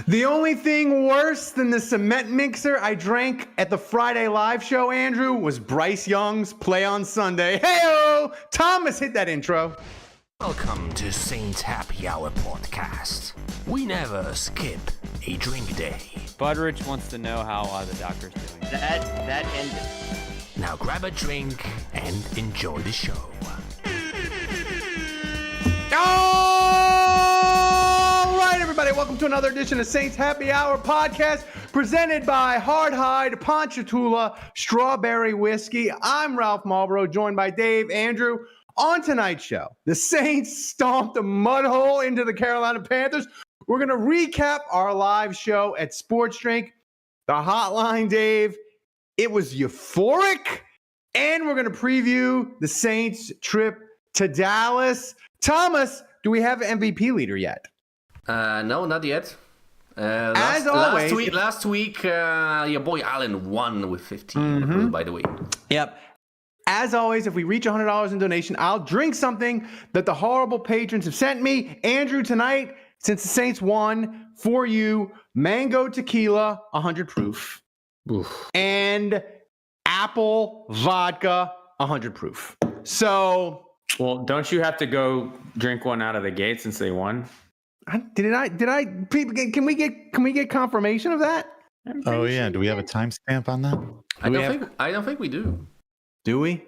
The only thing worse than the cement mixer I drank at the Friday live show, Andrew, was Bryce Young's Play on Sunday. Hey-o! Thomas, hit that intro. Welcome to Saints Happy Hour podcast. We never skip a drink day. Budrich wants to know how the doctor's doing. That ended. Now grab a drink and enjoy the show. All right, everybody, welcome to another edition of Saints Happy Hour podcast presented by Hardhide Ponchatoula Strawberry Whiskey. I'm Ralph Marlboro, joined by Dave, Andrew. On tonight's show, the Saints stomped a mud hole into the Carolina Panthers. We're going to recap our live show at Sports Drink. The Hotline, Dave, it was euphoric. And we're going to preview the Saints' trip to Dallas. Thomas, do we have an MVP leader yet? No, not yet. As always. Last week, your boy Alvin won with 15, by the way. Yep. As always, if we reach $100 in donation, I'll drink something that the horrible patrons have sent me. Andrew, tonight, since the Saints won, for you, mango tequila, 100 proof. Oof. And apple vodka, 100 proof. So... Well, don't you have to go drink one out of the gate since they won? Did I? Can we get confirmation of that? Oh yeah. Do we have a timestamp on that? I don't think we do. Do we?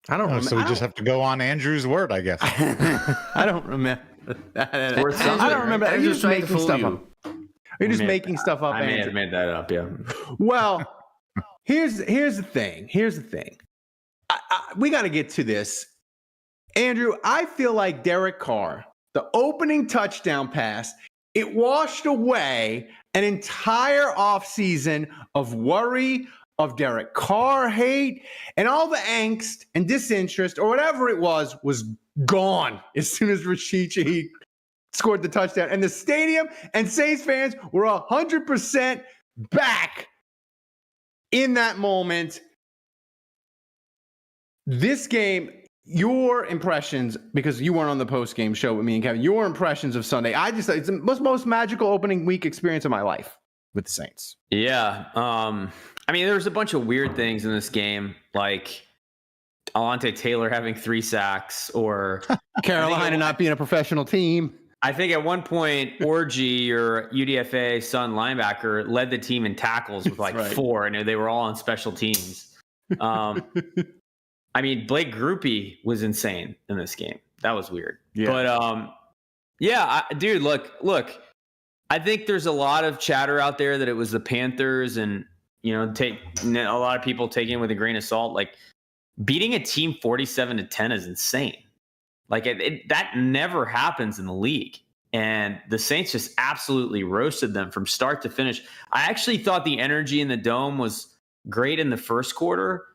I don't remember. So we just have to go on Andrew's word, I guess. I don't remember. I don't remember. Are you Andrew's just trying to making fool stuff you. up? Are you just making stuff up, I may Andrew? have made that up, yeah. Well, here's the thing. We got to get to this. Andrew, I feel like Derek Carr, the opening touchdown pass, it washed away an entire offseason of worry, of Derek Carr hate, and all the angst and disinterest or whatever it was gone as soon as Rashid Shaheed scored the touchdown. And the stadium and Saints fans were 100% back in that moment. This game, your impressions, because you weren't on the post-game show with me and Kevin, your impressions of Sunday, it's the most magical opening week experience of my life with the Saints. Yeah. I mean, there was a bunch of weird things in this game, like Alontae Taylor having 3 sacks or Carolina not being a professional team. I think at one point, Orgy, your UDFA Sun linebacker, led the team in tackles with like 4, and they were all on special teams. I mean, Blake Groupie was insane in this game. That was weird. Yeah. But, dude, look, I think there's a lot of chatter out there that it was the Panthers and, a lot of people taking it with a grain of salt. Like, beating a team 47-10 is insane. Like, that never happens in the league. And the Saints just absolutely roasted them from start to finish. I actually thought the energy in the Dome was great in the first quarter,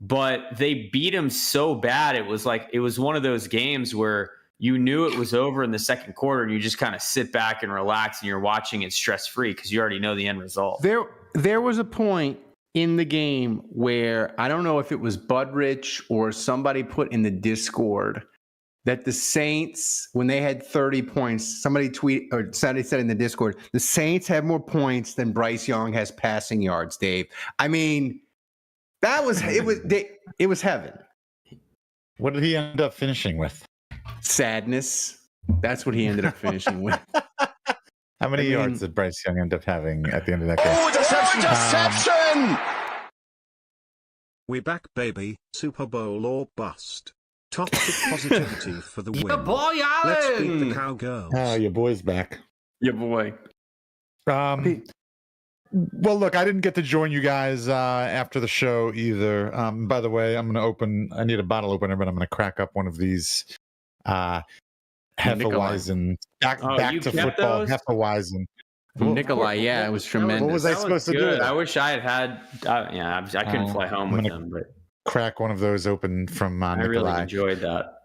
but they beat him so bad. It was one of those games where you knew it was over in the second quarter and you just kind of sit back and relax and you're watching it stress-free because you already know the end result. There was a point in the game where I don't know if it was Budrich or somebody put in the Discord that the Saints, when they had 30 points, somebody said in the Discord, the Saints have more points than Bryce Young has passing yards, Dave. I mean, it was heaven. What did he end up finishing with? Sadness. That's what he ended up finishing with. How many yards did Bryce Young end up having at the end of that game? Oh, deception! We back, baby. Super Bowl or bust. Toxic positivity for the win. Your boy Alvin! Let's beat the Cowgirls. Oh, your boy's back. Your boy. Well, look, I didn't get to join you guys after the show either. By the way, I need a bottle opener, but I'm going to crack up one of these Hefeweizen. Back to football, Hefeweizen. Nikolai, yeah, it was tremendous. What was I supposed to do? I wish I had. I couldn't fly home with them, but crack one of those open from Nikolai. I really enjoyed that.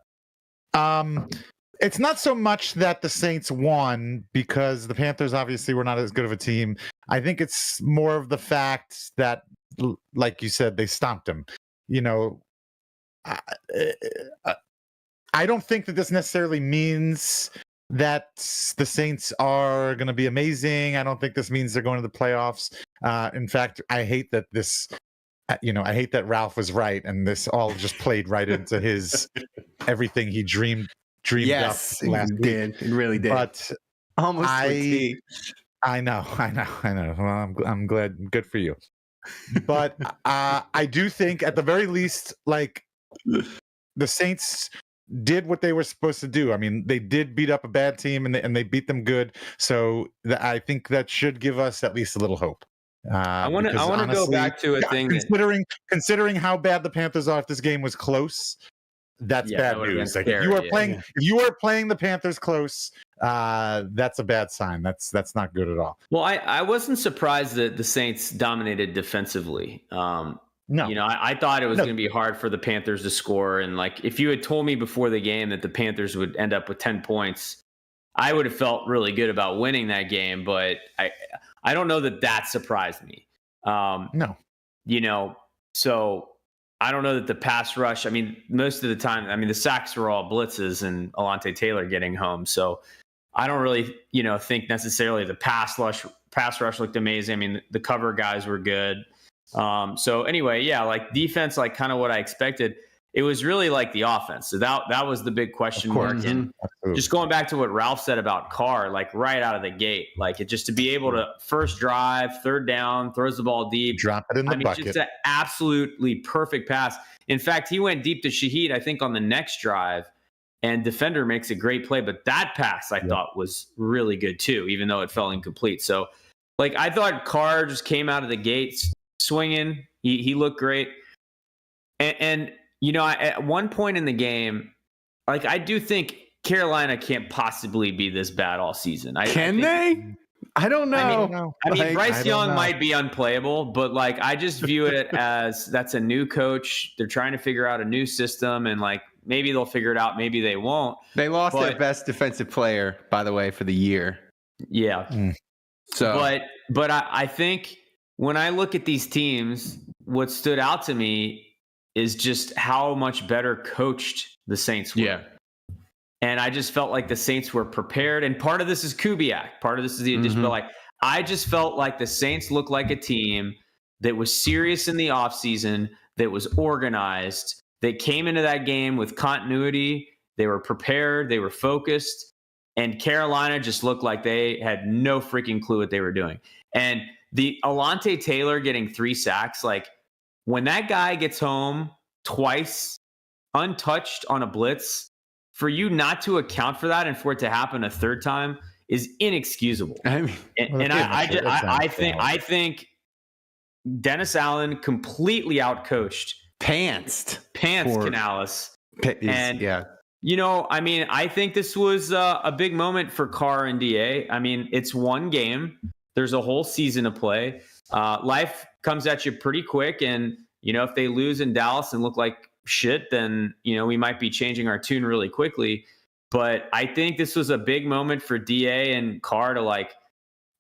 It's not so much that the Saints won because the Panthers obviously were not as good of a team. I think it's more of the fact that, like you said, they stomped them. I don't think that this necessarily means that the Saints are going to be amazing. I don't think this means they're going to the playoffs. In fact, I hate that I hate that Ralph was right, and this all just played right into his everything he dreamed Yes, up last it did. week. It really did. But Almost to a T. I know. Well, I'm glad. Good for you. But I do think, at the very least, like, the Saints did what they were supposed to do. I mean, they did beat up a bad team, and they beat them good. So I think that should give us at least a little hope. I want to go back to a thing considering how bad the Panthers are. If this game was close, that's bad news. Like, if you are playing the Panthers close, that's a bad sign. That's not good at all. Well, I wasn't surprised that the Saints dominated defensively. No, I thought it was going to be hard for the Panthers to score. And like, if you had told me before the game that the Panthers would end up with 10 points, I would have felt really good about winning that game. But I don't know that surprised me. No. So I don't know that the pass rush, I mean, most of the time, the sacks were all blitzes and Alontae Taylor getting home. So I don't really, think necessarily the pass rush looked amazing. I mean, the cover guys were good. So anyway, yeah, like defense, like kind of what I expected. It was really like the offense. So that was the big question mark. And just going back to what Ralph said about Carr, like right out of the gate, like it just to be able to first drive, third down, throws the ball deep, drop it in the bucket. Just an absolutely perfect pass. In fact, he went deep to Shaheed, I think, on the next drive, and defender makes a great play. But that pass I thought was really good too, even though it fell incomplete. So like, I thought Carr just came out of the gates swinging. He looked great. And at one point in the game, like, I do think Carolina can't possibly be this bad all season. Can they? I don't know. I mean, Bryce Young might be unplayable, but like, I just view it as that's a new coach. They're trying to figure out a new system, and like, maybe they'll figure it out. Maybe they won't. They lost their best defensive player, by the way, for the year. Yeah. So, but I think when I look at these teams, what stood out to me is just how much better coached the Saints were. Yeah. And I just felt like the Saints were prepared. And part of this is Kubiak. Part of this is the addition. But like, I just felt like the Saints looked like a team that was serious in the offseason, that was organized, that came into that game with continuity. They were prepared. They were focused. And Carolina just looked like they had no freaking clue what they were doing. And the Alontae Taylor getting 3 sacks, like, when that guy gets home twice, untouched on a blitz, for you not to account for that and for it to happen a third time is inexcusable. I mean, I think Dennis Allen completely outcoached, pantsed Canales. And I think this was a big moment for Carr and DA. I mean, it's one game. There's a whole season to play. Life comes at you pretty quick, and if they lose in Dallas and look like shit, then we might be changing our tune really quickly. But I think this was a big moment for DA and Carr to like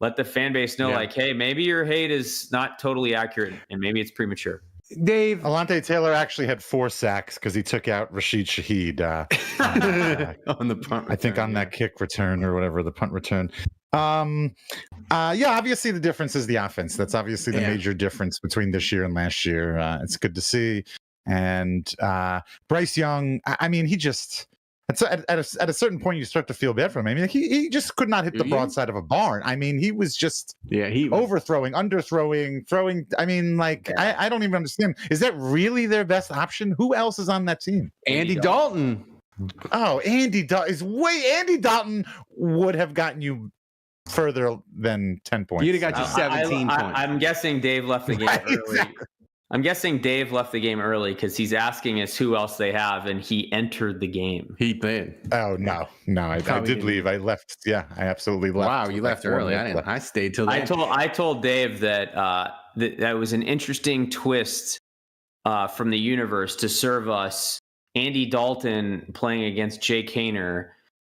let the fan base know, like, hey, maybe your hate is not totally accurate and maybe it's premature. Dave, Alontae Taylor actually had 4 sacks because he took out Rashid Shaheed on the punt return, I think on that kick return or whatever, the punt return. Obviously the difference is the offense. That's obviously the major difference between this year and last year. It's good to see. And Bryce Young, I mean, he just at a certain point you start to feel bad for him. I mean, he just could not hit the broadside of a barn. I mean, he was just overthrowing, underthrowing, throwing. I mean, like, I don't even understand. Is that really their best option? Who else is on that team? Andy Dalton. Oh, Andy Dalton would have gotten you further than 10 points. You'd have got you 17 points. I'm guessing Dave left the game early. Exactly. I'm guessing Dave left the game early because he's asking us who else they have, and he entered the game. He did. Oh, no. I did leave. I left. Yeah, I absolutely left. Wow, you left early. I stayed till then. I told Dave that that was an interesting twist from the universe to serve us Andy Dalton playing against Jake Haener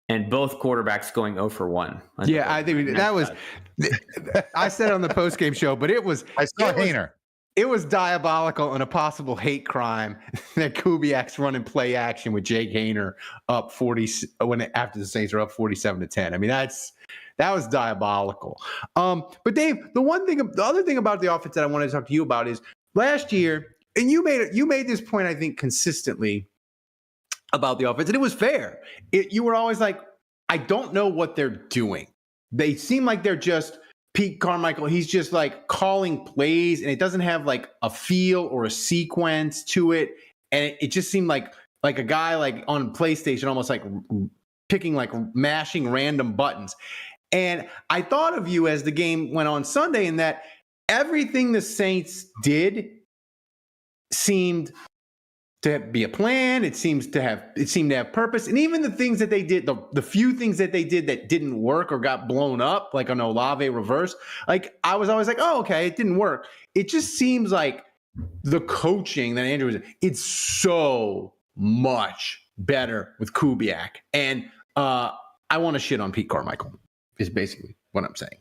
and both quarterbacks going 0 for 1. I think that was – I said on the postgame show, but it was – I saw Haener. it was diabolical and a possible hate crime that Kubiak's running play action with Jake Haener up 40 after the Saints are up 47-10. I mean, that was diabolical. But Dave, the other thing about the offense that I wanted to talk to you about is last year, and you made this point, I think, consistently about the offense, and it was fair. You were always like, I don't know what they're doing. They seem like they're just Pete Carmichael, he's just like calling plays, and it doesn't have like a feel or a sequence to it. And it just seemed like a guy like on PlayStation, almost like picking, like mashing random buttons. And I thought of you as the game went on Sunday in that everything the Saints did seemed to be a plan. It seemed to have purpose. And even the things that they did, the few things that they did that didn't work or got blown up, like an Olave reverse, like I was always like, oh, okay, it didn't work. It just seems like the coaching that Andrew was, it's so much better with Kubiak. And I want to shit on Pete Carmichael is basically what I'm saying.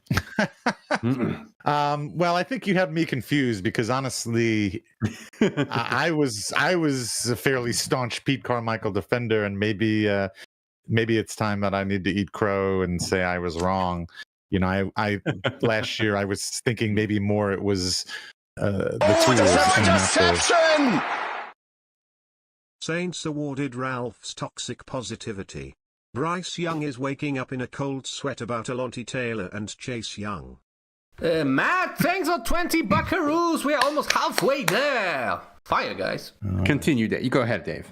Well, I think you had me confused because honestly, I was a fairly staunch Pete Carmichael defender, and maybe it's time that I need to eat crow and say I was wrong. You know, I last year I was thinking maybe more it was the tools. Saints awarded Ralph's toxic positivity. Bryce Young is waking up in a cold sweat about Alontae Taylor and Chase Young. Matt, thanks for 20 buckaroos. We're almost halfway there. Fire, guys. Continue, Dave. You go ahead, Dave.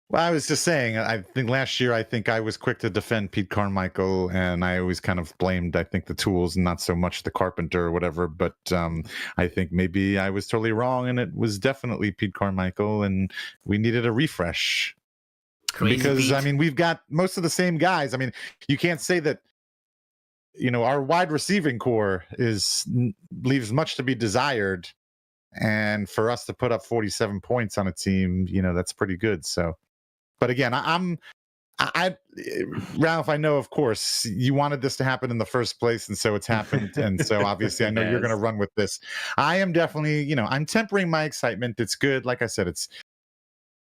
Well, I was just saying, I think last year, I was quick to defend Pete Carmichael, and I always kind of blamed, I think, the tools and not so much the carpenter or whatever. But I think maybe I was totally wrong, and it was definitely Pete Carmichael, and we needed a refresh. Crazy because, Pete. I mean, we've got most of the same guys. I mean, you can't say that, you know, our wide receiving core leaves much to be desired. And for us to put up 47 points on a team, you know, that's pretty good. So, but again, Ralph, I know, of course, you wanted this to happen in the first place, and so it's happened. And so obviously I know you're going to run with this. I am definitely, you know, I'm tempering my excitement. It's good. Like I said,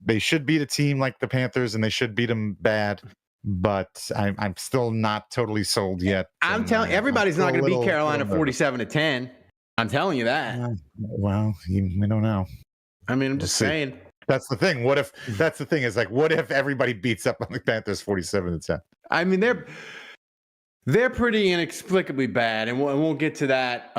they should beat a team like the Panthers, and they should beat them bad. But I'm still not totally sold yet. I'm telling everybody's not going to beat Carolina 47-10. I'm telling you that. Well, we don't know. I mean, I'm just saying. That's the thing. What if that's the thing is like, what if everybody beats up on the Panthers 47-10? I mean, they're pretty inexplicably bad, and we'll get to that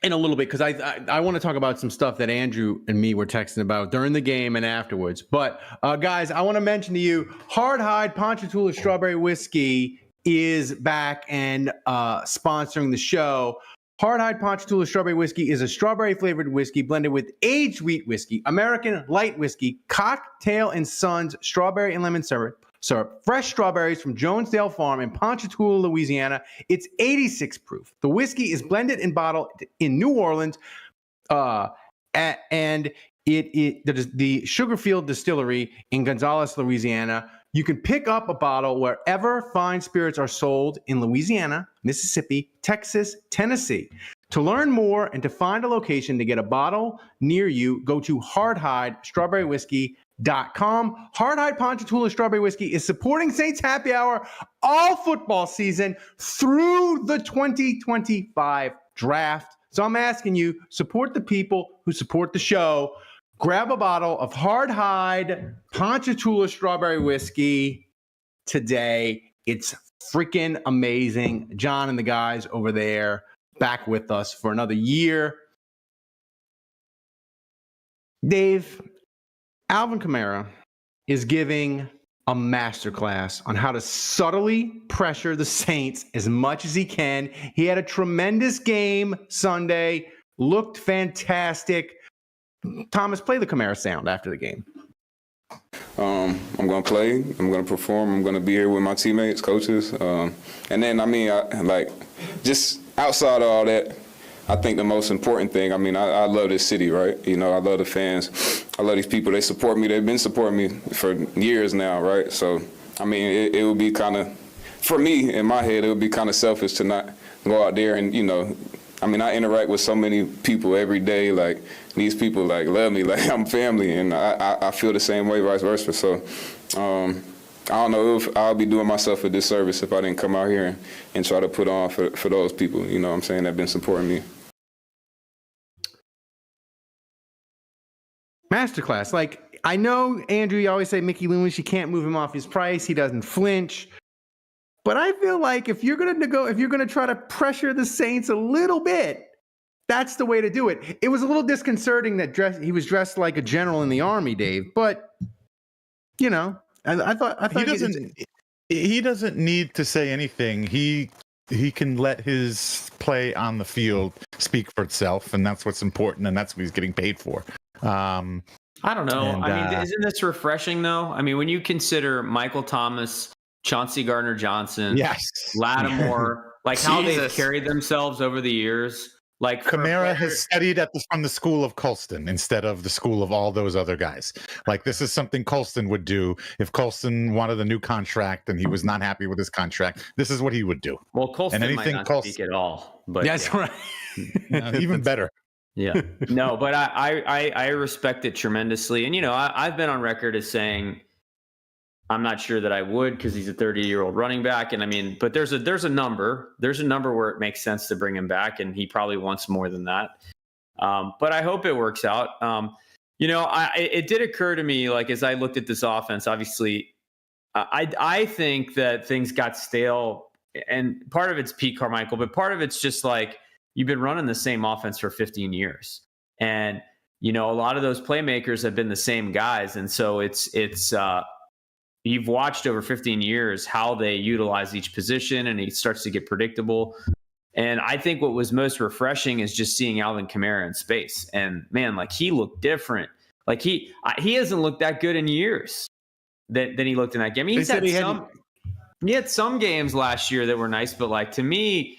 in a little bit, because I want to talk about some stuff that Andrew and me were texting about during the game and afterwards. But guys, I want to mention to you, Hard Hide Ponchatoula Strawberry Whiskey is back and sponsoring the show. Hard Hide Ponchatoula Strawberry Whiskey is a strawberry-flavored whiskey blended with aged wheat whiskey, American light whiskey, Cocktail and Sons strawberry and lemon syrup, fresh strawberries from Jonesdale Farm in Ponchatoula, Louisiana. It's 86 proof. The whiskey is blended and bottled in New Orleans, and the Sugarfield Distillery in Gonzales, Louisiana. You can pick up a bottle wherever fine spirits are sold in Louisiana, Mississippi, Texas, Tennessee. To learn more and to find a location to get a bottle near you, go to hardhidestrawberrywhiskey.com. Hard Hide Ponchatoula Strawberry Whiskey is supporting Saints Happy Hour all football season through the 2025 draft. So I'm asking you, support the people who support the show. Grab a bottle of Hard Hide Ponchatoula Strawberry Whiskey today. It's freaking amazing. John and the guys over there back with us for another year. Dave, Alvin Kamara is giving a masterclass on how to subtly pressure the Saints as much as he can. He had a tremendous game Sunday, looked fantastic. Thomas, play the Kamara sound after the game. I'm going to play. I'm going to perform. I'm going to be here with my teammates, coaches. And then, I mean, just outside of all that, I think the most important thing, I mean, I love this city, right? You know, I love the fans. I love these people. They support me. They've been supporting me for years now, right? So, I mean, it would be kind of, for me, in my head, it would be kind of selfish to not go out there and, you know, I mean, I interact with so many people every day. Like, these people, like, love me. Like, I'm family, and I feel the same way, vice versa. So, I don't know if I'll be doing myself a disservice if I didn't come out here and try to put on for those people, you know what I'm saying, that have been supporting me. Masterclass. Like, I know, Andrew, you always say Mickey Loomis, you can't move him off his price. He doesn't flinch. But I feel like if you're going to try to pressure the Saints a little bit, that's the way to do it. It was a little disconcerting that he was dressed like a general in the army, Dave. But, you know, I thought he doesn't need to say anything. He can let his play on the field speak for itself, and that's what's important, and that's what he's getting paid for. I don't know. I mean, isn't this refreshing though? I mean, when you consider Michael Thomas, Chauncey Gardner-Johnson, yes, Lattimore, like how they've carried themselves over the years. Like Kamara has studied from the school of Colston instead of the school of all those other guys. Like, this is something Colston would do if Colston wanted a new contract and he was not happy with his contract. This is what he would do. Well, Colston might not speak at all, but that's right. Even better. Yeah. No, but I respect it tremendously. And, you know, I've been on record as saying I'm not sure that I would, because he's a 30-year-old running back. And I mean, but there's a number where it makes sense to bring him back, and he probably wants more than that. But I hope it works out. You know, it did occur to me, like, as I looked at this offense, obviously, I think that things got stale, and part of it's Pete Carmichael, but part of it's just like, you've been running the same offense for 15 years. And, you know, a lot of those playmakers have been the same guys. And so it's you've watched over 15 years how they utilize each position, and it starts to get predictable. And I think what was most refreshing is just seeing Alvin Kamara in space. And man, like, he looked different. Like, he hasn't looked that good in years than he looked in that game. I mean, he had some games last year that were nice, but like, to me,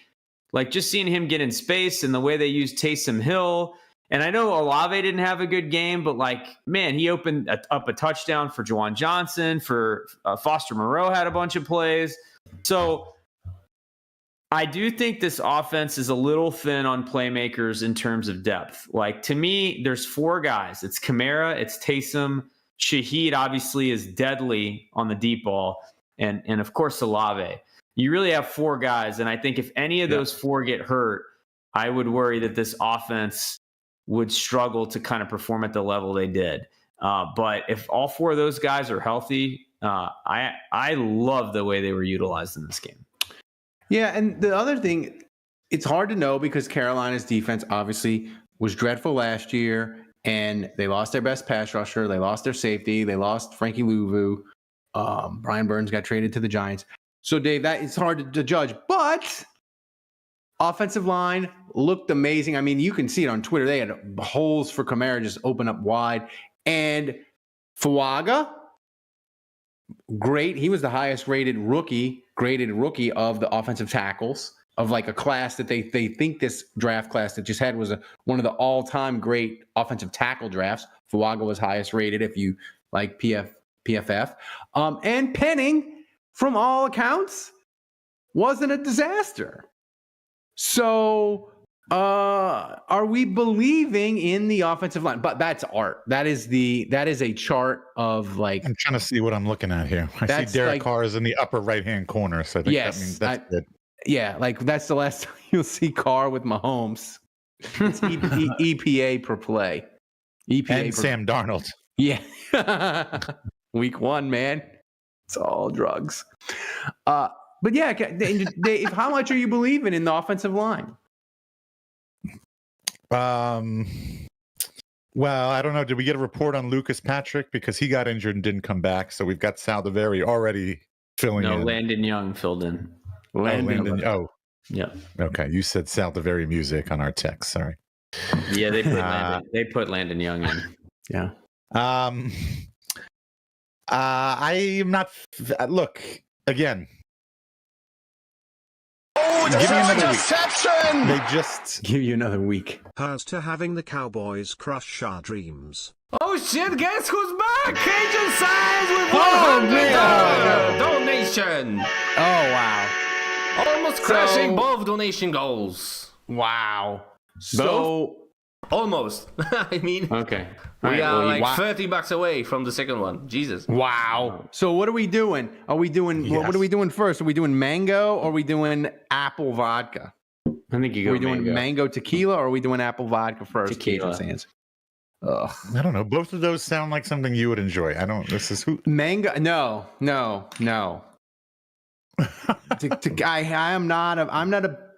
like, just seeing him get in space and the way they used Taysom Hill. And I know Olave didn't have a good game, but like, man, he opened up a touchdown for Juwan Johnson, for Foster Moreau had a bunch of plays. So I do think this offense is a little thin on playmakers in terms of depth. Like, to me, there's four guys. It's Kamara, it's Taysom, Shaheed obviously is deadly on the deep ball, and of course Olave. You really have four guys, and I think if any of those four get hurt, I would worry that this offense would struggle to kind of perform at the level they did. But if all four of those guys are healthy, I love the way they were utilized in this game. Yeah, and the other thing, it's hard to know because Carolina's defense obviously was dreadful last year, and they lost their best pass rusher. They lost their safety. They lost Frankie Louvu. Brian Burns got traded to the Giants. So, Dave, that it's hard to judge. But offensive line looked amazing. I mean, you can see it on Twitter. They had holes for Kamara just open up wide. And Fuaga, great. He was the highest graded rookie of the offensive tackles of like a class that they think this draft class that just had was one of the all-time great offensive tackle drafts. Fuaga was highest rated if you like PFF. And Penning, from all accounts, wasn't a disaster. So are we believing in the offensive line? But that's art. That is a chart of like. I'm trying to see what I'm looking at here. I see Derek Carr is in the upper right-hand corner. So I think that means that's good. Yeah, like that's the last time you'll see Carr with Mahomes. It's EPA per play. EPA and Sam Darnold. Yeah. Week 1, man. It's all drugs. But yeah, Dave, how much are you believing in the offensive line? Well, I don't know. Did we get a report on Lucas Patrick? Because he got injured and didn't come back. So we've got Saldiveri already filling in. No, Landon Young filled in. Oh. Yeah. Okay. You said Saldiveri music on our text. Sorry. Yeah, they put Landon Young in. Yeah. I am not. Look, again. Give me another week. They just give you another week. Here's to having the Cowboys crush our dreams. Oh shit, guess who's back? Cajun signs with $100 donation. Oh wow. Almost crashing both donation goals. Wow. So Almost. I mean, Okay. we are well, like $30 away from the second one. Jesus. wow. So what are we doing? Are we doing what are we doing first? Are we doing mango or are we doing apple vodka? I think you go Are we doing mango. mango tequila or are we doing apple vodka first? Tequila. Cajun Sands. Ugh. I don't know. Both of those sound like something you would enjoy. I don't. This is who. Mango? No.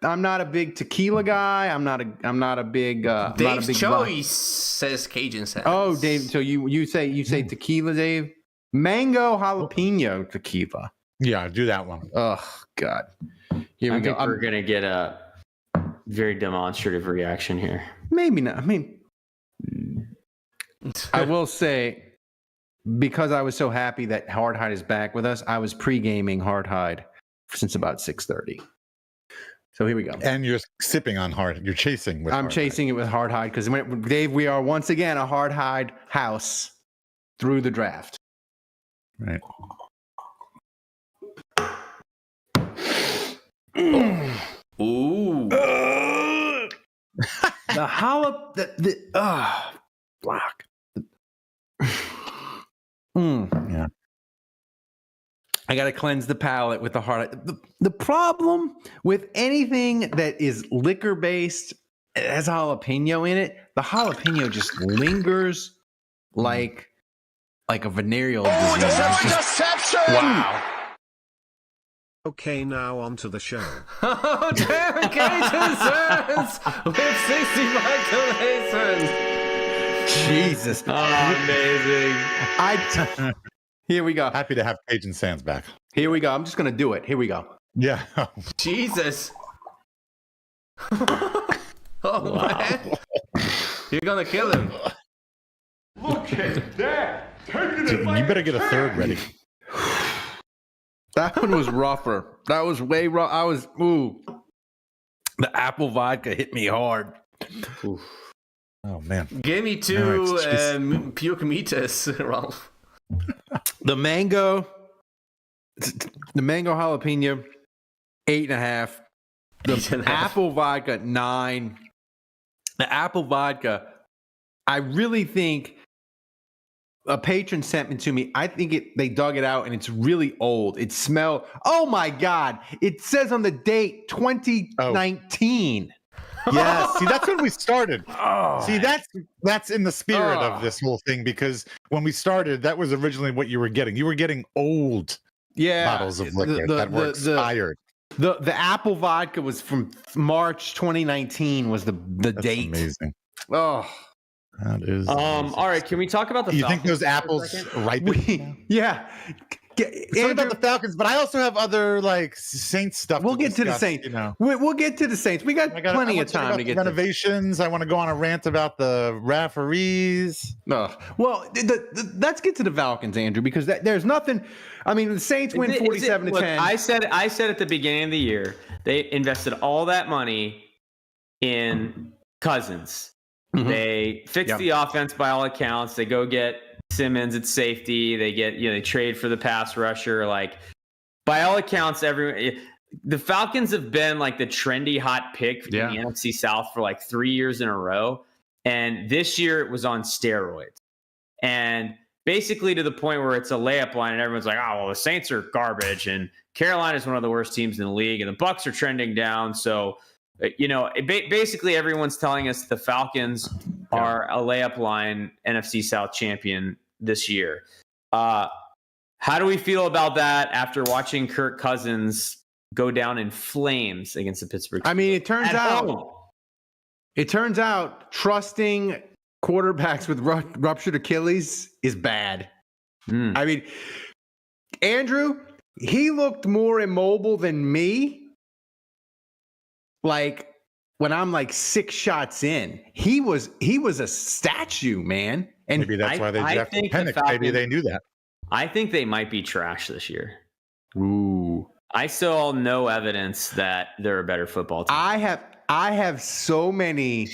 I'm not a big tequila guy. I'm not a big. Dave's choice says Cajun Sands. Oh, Dave. So you say tequila, Dave? Mango jalapeno tequila. Yeah, do that one. Oh God. Here we I go. think we're gonna get a very demonstrative reaction here. Maybe not. I mean, I will say, because I was so happy that Hard Hide is back with us, I was pre-gaming Hard Hide since about 6:30. So here we go. And you're sipping on hard. You're chasing with. I'm chasing it with Hard Hide because, Dave, we are once again a Hard Hide house through the draft. Right. Ooh. The block. Yeah. I got to cleanse the palate with the hard. The problem with anything that is liquor based, it has jalapeno in it. The jalapeno just lingers like a venereal disease. Interception! Wow. Okay, now on to the show. Oh, damn, Cajun Sands with 65 donations. Jesus. Amazing. Here we go. Happy to have Cajun Sands back. Here we go. I'm just going to do it. Here we go. Yeah. Jesus. Oh, man. You're going to kill him. Look at that! Dude, you better get a third ready. That one was rougher. That was way rough. The apple vodka hit me hard. Oh, man. Give me two puke meters, Ralph. The mango jalapeno, 8.5. The 8.5. apple vodka, 9. The apple vodka, I really think a patron sent it to me. I think they dug it out and it's really old. It smelled. Oh my God! It says on the date 2019. Yeah, see, that's when we started. Oh. See, that's in the spirit of this whole thing, because when we started, that was originally what you were getting. You were getting old bottles of liquor that were expired. The apple vodka was from March 2019 was the date. Amazing. Oh. That is. All right, can we talk about the You Falcons think those apples ripen? Yeah. Sorry about the Falcons, but I also have other Saints stuff. We'll get to the Saints. You know, we'll get to the Saints. We got plenty of time to get to renovations. I want to go on a rant about the referees. Well, let's get to the Falcons, Andrew, because there's nothing. I mean, the Saints win 47-10. I said at the beginning of the year they invested all that money in Cousins. Mm-hmm. They fixed the offense by all accounts. They go get Simmons at safety. They get they trade for the pass rusher. By all accounts, the Falcons have been the trendy hot pick in the NFC South for 3 years in a row, and this year it was on steroids, and basically to the point where it's a layup line, and everyone's like, "Oh, well, the Saints are garbage, and Carolina is one of the worst teams in the league, and the Bucs are trending down." So, basically everyone's telling us the Falcons are a layup line NFC South champion this year. How do we feel about that after watching Kirk Cousins go down in flames against the Pittsburgh Steelers? I mean, it turns out trusting quarterbacks with ruptured Achilles is bad. I mean, Andrew, he looked more immobile than me. When I'm 6 shots in, he was a statue, man. And maybe that's why they drafted Penix. Maybe they knew that. I think they might be trash this year. Ooh. I saw no evidence that they're a better football team. I have so many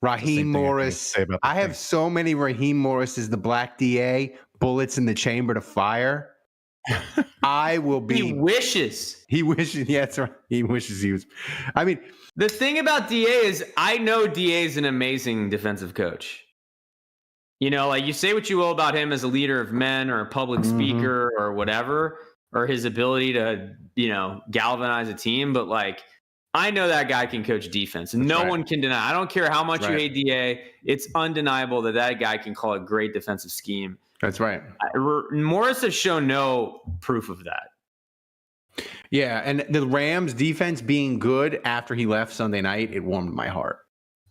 Raheem Morris. I have so many Raheem Morris as the black DA, bullets in the chamber to fire. I will be. He wishes. He wishes. Yeah, that's right. He wishes he was. I mean, The thing about DA is I know DA is an amazing defensive coach. You know, like you say what you will about him as a leader of men or a public speaker or whatever, or his ability to, you know, galvanize a team. But like, I know that guy can coach defense. And no one can deny. I don't care how much you hate DA. It's undeniable that that guy can call a great defensive scheme. that's right. Morris has shown no proof of that. Yeah, and the Rams defense being good after he left Sunday night, it warmed my heart.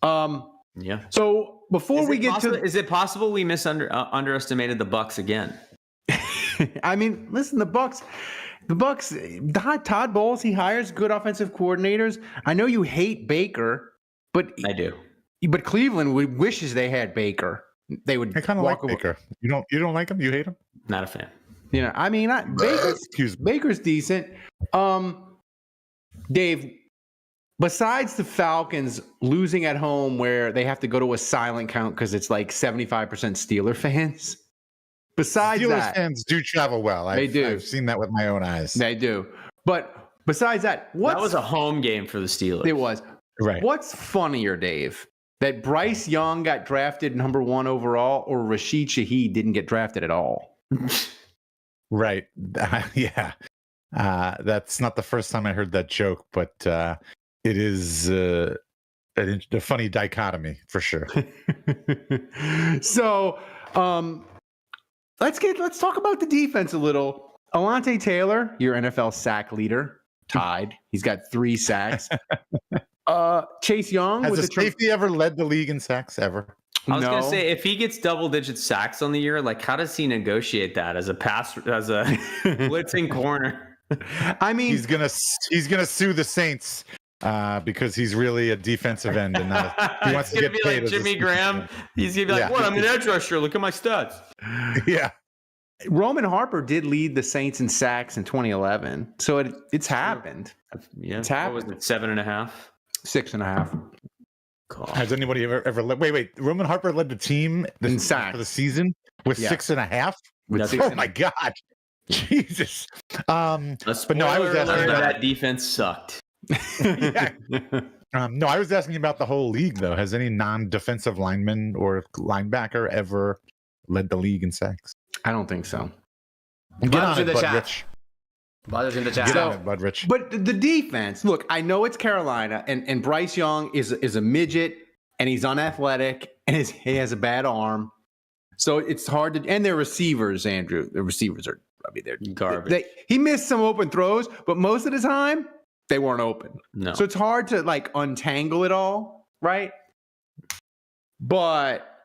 Yeah. So before we get to, is it possible we underestimated the Bucs again? I mean, listen, the Bucs, Todd Bowles, he hires good offensive coordinators. I know you hate Baker, but I do. But Cleveland wishes they had Baker. They would. I kind of like away. Baker. You don't like him? You hate him? Not a fan. You know, I mean, Baker's decent. Dave, besides the Falcons losing at home where they have to go to a silent count because it's like 75% Steeler fans. Besides Steelers that, fans do travel well. They do. I've seen that with my own eyes. They do. But besides that, that was a home game for the Steelers. It was. Right. What's funnier, Dave? That Bryce Young got drafted number 1 overall, or Rashid Shaheed didn't get drafted at all? Right. Yeah. That's not the first time I heard that joke, but it is a funny dichotomy for sure. So let's talk about the defense a little. Alante Taylor, your NFL sack leader, tied. He's got 3 sacks. Chase Young Has a safety ever led the league in sacks ever? I was gonna say, if he gets double-digit sacks on the year, like how does he negotiate that as a blitzing corner? I mean, he's gonna sue the Saints because he's really a defensive end and not. He wants to get be paid like Jimmy Graham. He's gonna be like, "What? I'm an edge rusher. Look at my stats." Yeah. Roman Harper did lead the Saints in sacks in 2011, so it's happened. Yeah, it's happened. What was it, 7.5? 6.5. Has anybody ever led? Wait. Roman Harper led the team in sacks for the season with 6.5. Oh my God, Jesus! But no, I was asking about that defense sucked. No, I was asking about the whole league though. Has any non-defensive lineman or linebacker ever led the league in sacks? I don't think so. Get on it, Bud Rich. Butters in the chat. Get on it, Bud Rich. But the defense, look, I know it's Carolina, and Bryce Young is a midget, and he's unathletic, and he has a bad arm. So it's hard to – and their receivers, Andrew, the receivers are – I mean, they're garbage. He missed some open throws, but most of the time, they weren't open. No. So it's hard to, like, untangle it all, right? But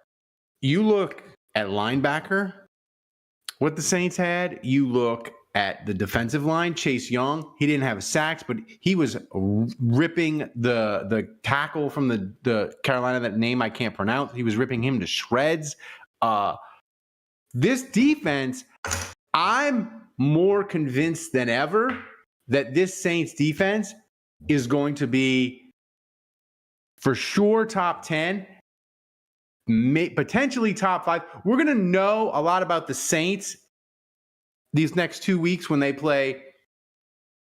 you look at linebacker, what the Saints had. You look at the defensive line, Chase Young. He didn't have sacks, but he was ripping the tackle from the Carolina, that name I can't pronounce. He was ripping him to shreds. This defense, I'm more convinced than ever that this Saints defense is going to be for sure top 10, potentially top 5. We're going to know a lot about the Saints these next 2 weeks when they play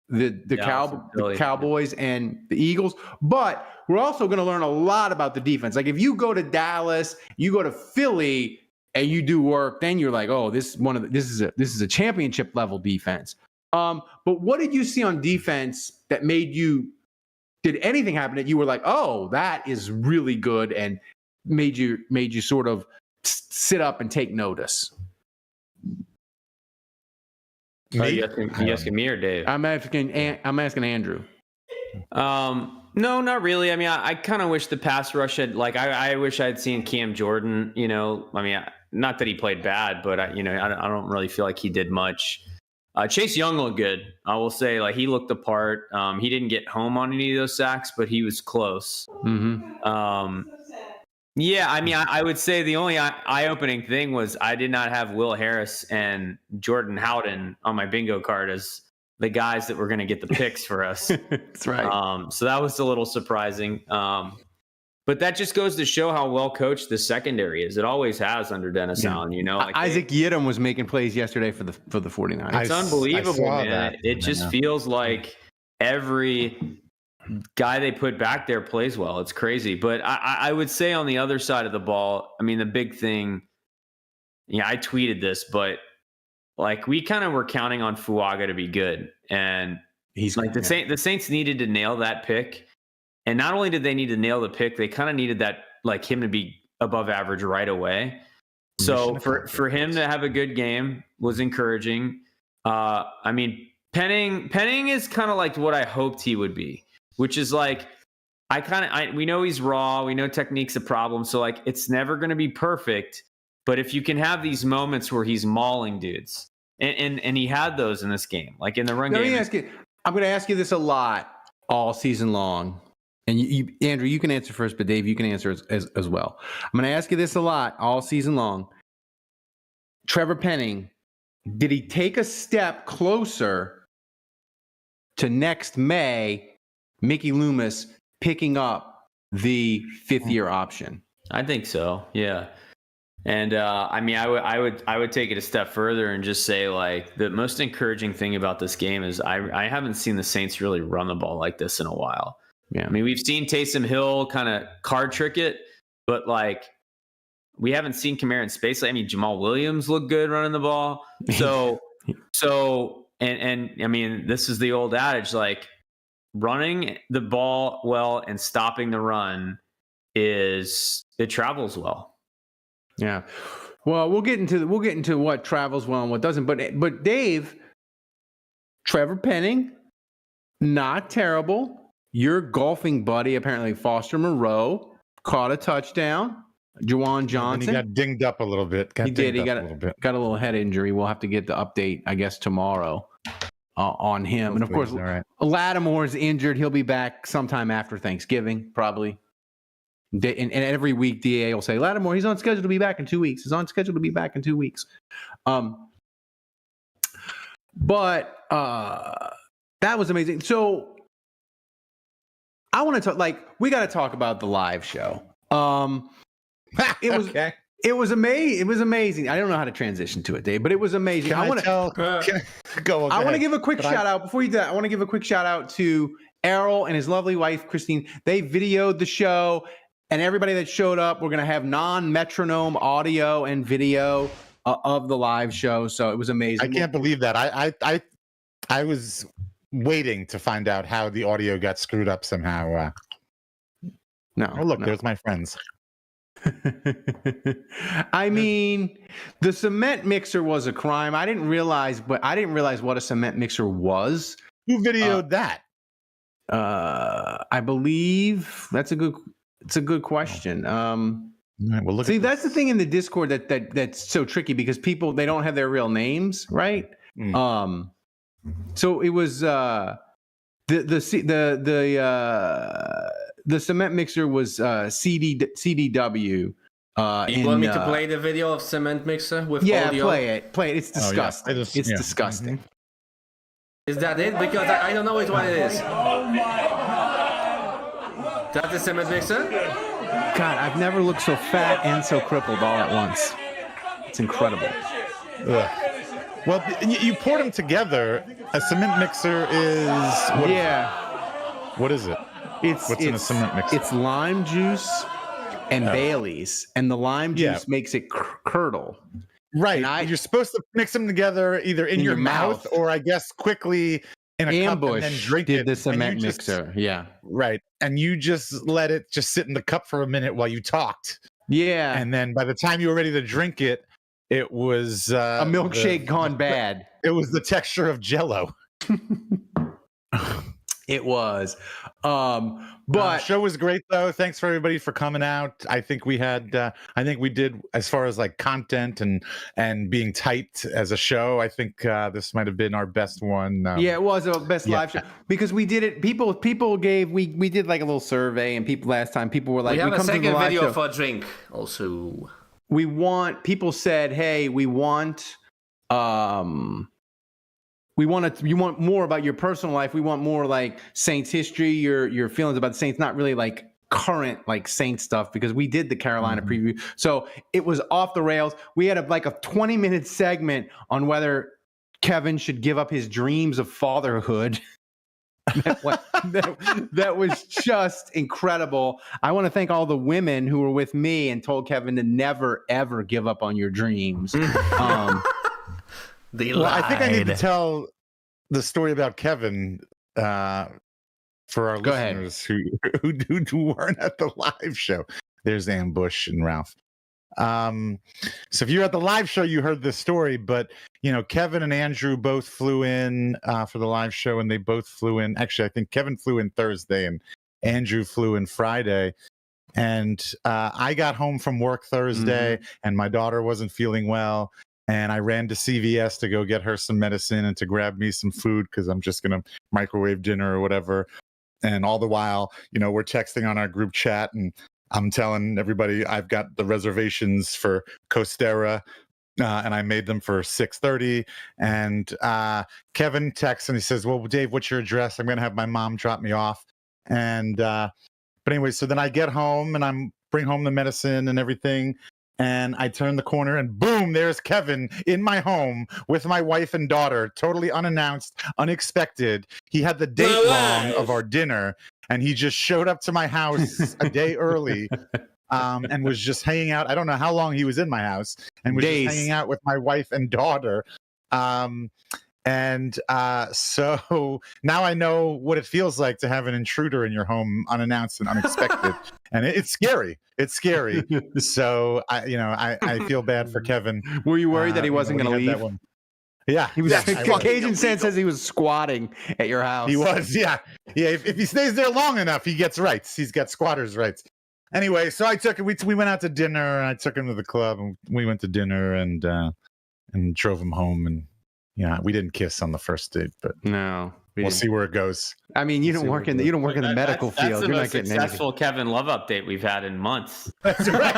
the Cowboys and the Eagles. But we're also going to learn a lot about the defense. Like if you go to Dallas, you go to Philly, and you do work, then you're like, oh, this is a championship level defense. But what did you see on defense that did anything happen that you were like, oh, that is really good, and made you sort of sit up and take notice? Are you asking me or Dave? I'm asking Andrew. No, not really. I mean, I kind of wish the pass rush had, like, I wish I'd seen Cam Jordan, you know, I mean, not that he played bad, but I don't really feel like he did much. Chase Young looked good. I will say, like, he looked the part. He didn't get home on any of those sacks, but he was close. Mm-hmm. Yeah, I mean, I would say the only eye-opening thing was I did not have Will Harris and Jordan Howden on my bingo card as the guys that were going to get the picks for us. That's right. So that was a little surprising. But that just goes to show how well coached the secondary is. It always has under Dennis Allen. Like Isaac Yiadom was making plays yesterday for the 49ers. It's unbelievable, man. It just feels like every guy they put back there plays well. It's crazy. But I would say on the other side of the ball, I mean, the big thing, I tweeted this, but like we kind of were counting on Fuaga to be good. And he's like the Saints needed to nail that pick. And not only did they need to nail the pick, they kind of needed that, like him to be above average right away. So for him to have a good game was encouraging. I mean, Penning is kind of like what I hoped he would be, which is like, we know he's raw. We know technique's a problem. So like, it's never going to be perfect. But if you can have these moments where he's mauling dudes, and he had those in this game, like in the run game. I'm going to ask you this a lot all season long. And you, Andrew, you can answer first, but Dave, you can answer as well. I'm going to ask you this a lot all season long. Trevor Penning, did he take a step closer to next May, Mickey Loomis picking up the fifth-year option? I think so, yeah. And I mean, I would take it a step further and just say, like, the most encouraging thing about this game is I haven't seen the Saints really run the ball like this in a while. Yeah, I mean, we've seen Taysom Hill kind of card trick it, but like we haven't seen Kamara in space. I mean, Jamal Williams looked good running the ball. So and I mean, this is the old adage, like running the ball well and stopping the run it travels well. Yeah. Well, we'll get into what travels well and what doesn't. But Dave, Trevor Penning, not terrible. Your golfing buddy, apparently Foster Moreau, caught a touchdown. Juwan Johnson. And he got dinged up a little bit. He got a little head injury. We'll have to get the update, I guess, tomorrow on him. Hopefully, and of course, right. Lattimore's injured. He'll be back sometime after Thanksgiving, probably. And every week, DA will say, Lattimore, he's on schedule to be back in 2 weeks. He's on schedule to be back in 2 weeks. But that was amazing. So I want to talk, we got to talk about the live show. It was okay. It was amazing. It was amazing. I don't know how to transition to it, Dave, but it was amazing. I want to give a quick shout out before you do that. I want to give a quick shout out to Errol and his lovely wife, Christine. They videoed the show, and everybody that showed up, we're going to have non-metronome audio and video of the live show. So it was amazing. I can't believe that. I was waiting to find out how the audio got screwed up somehow. There's my friends. I mean, the cement mixer was a crime. I didn't realize what a cement mixer was. Who videoed that? I believe it's a good question. Right, see, that's the thing in the Discord that's so tricky because people, they don't have their real names, right? So it was the cement mixer was CDW. You want me to play the video of cement mixer with audio? Play it. It's disgusting. It's disgusting. Is that it? Because I don't know what it is. That's the cement mixer? God, I've never looked so fat and so crippled all at once. It's incredible. Ugh. Well, you poured them together. A cement mixer is what is it? What's in a cement mixer? It's lime juice and Bailey's, and the lime juice makes it curdle. Right. You're supposed to mix them together either in your mouth or, I guess, quickly in a cup and then drink it. The cement mixer. Yeah. Right. And you just let it just sit in the cup for a minute while you talked. Yeah. And then by the time you were ready to drink it, it was a milkshake gone bad. It was the texture of Jell-O. It was. But show was great though. Thanks for everybody for coming out. I think we did as far as like content and being tight as a show. I think this might have been our best one. It was our best live show because we did it. People gave we did like a little survey, and people were like, we have a second video for a drink also. People said, hey, you want more about your personal life. We want more like Saints history, your feelings about the Saints, not really like current like Saint stuff because we did the Carolina preview. So it was off the rails. We had a 20-minute segment on whether Kevin should give up his dreams of fatherhood. that was just incredible. I want to thank all the women who were with me and told Kevin to never, ever give up on your dreams. I think I need to tell the story about Kevin for our listeners who weren't at the live show. There's Ambush and Ralph. So if you're at the live show, you heard this story, but Kevin and Andrew both flew in for the live show, and they both flew in. Actually, I think Kevin flew in Thursday and Andrew flew in Friday. And I got home from work Thursday and my daughter wasn't feeling well. And I ran to CVS to go get her some medicine and to grab me some food because I'm just going to microwave dinner or whatever. And all the while, we're texting on our group chat and I'm telling everybody I've got the reservations for Costera and I made them for 6:30. And Kevin texts and he says, well, Dave, what's your address? I'm going to have my mom drop me off. And but anyway, so then I get home and bring home the medicine and everything. And I turn the corner and boom, there's Kevin in my home with my wife and daughter, totally unannounced, unexpected. He had the date wrong of our dinner and he just showed up to my house a day early and was just hanging out. I don't know how long he was in my house and was just hanging out with my wife and daughter. So now I know what it feels like to have an intruder in your home unannounced and unexpected. And it's scary. It's scary. So I feel bad for Kevin. Were you worried that he wasn't going to leave? Yeah. He was. Cajun Sen says he was squatting at your house. He was. Yeah. Yeah. If he stays there long enough, he gets rights. He's got squatters' rights. Anyway, so I took him. We went out to dinner and I took him to the club and we went to dinner and drove him home. And we didn't kiss on the first date, but no, we'll see where it goes. I mean, you don't work in the medical field. That's the You're most not getting successful Kevin Love update we've had in months. That's right.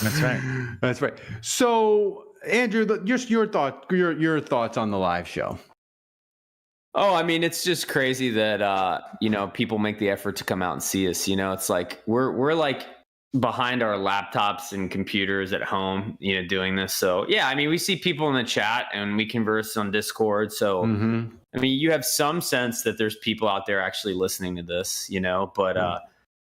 That's right. That's right. So, Andrew, just your thoughts on the live show. Oh, I mean, it's just crazy that people make the effort to come out and see us. It's like we're like behind our laptops and computers at home, doing this. So yeah, I mean, we see people in the chat and we converse on Discord. So I mean, you have some sense that there's people out there actually listening to this, but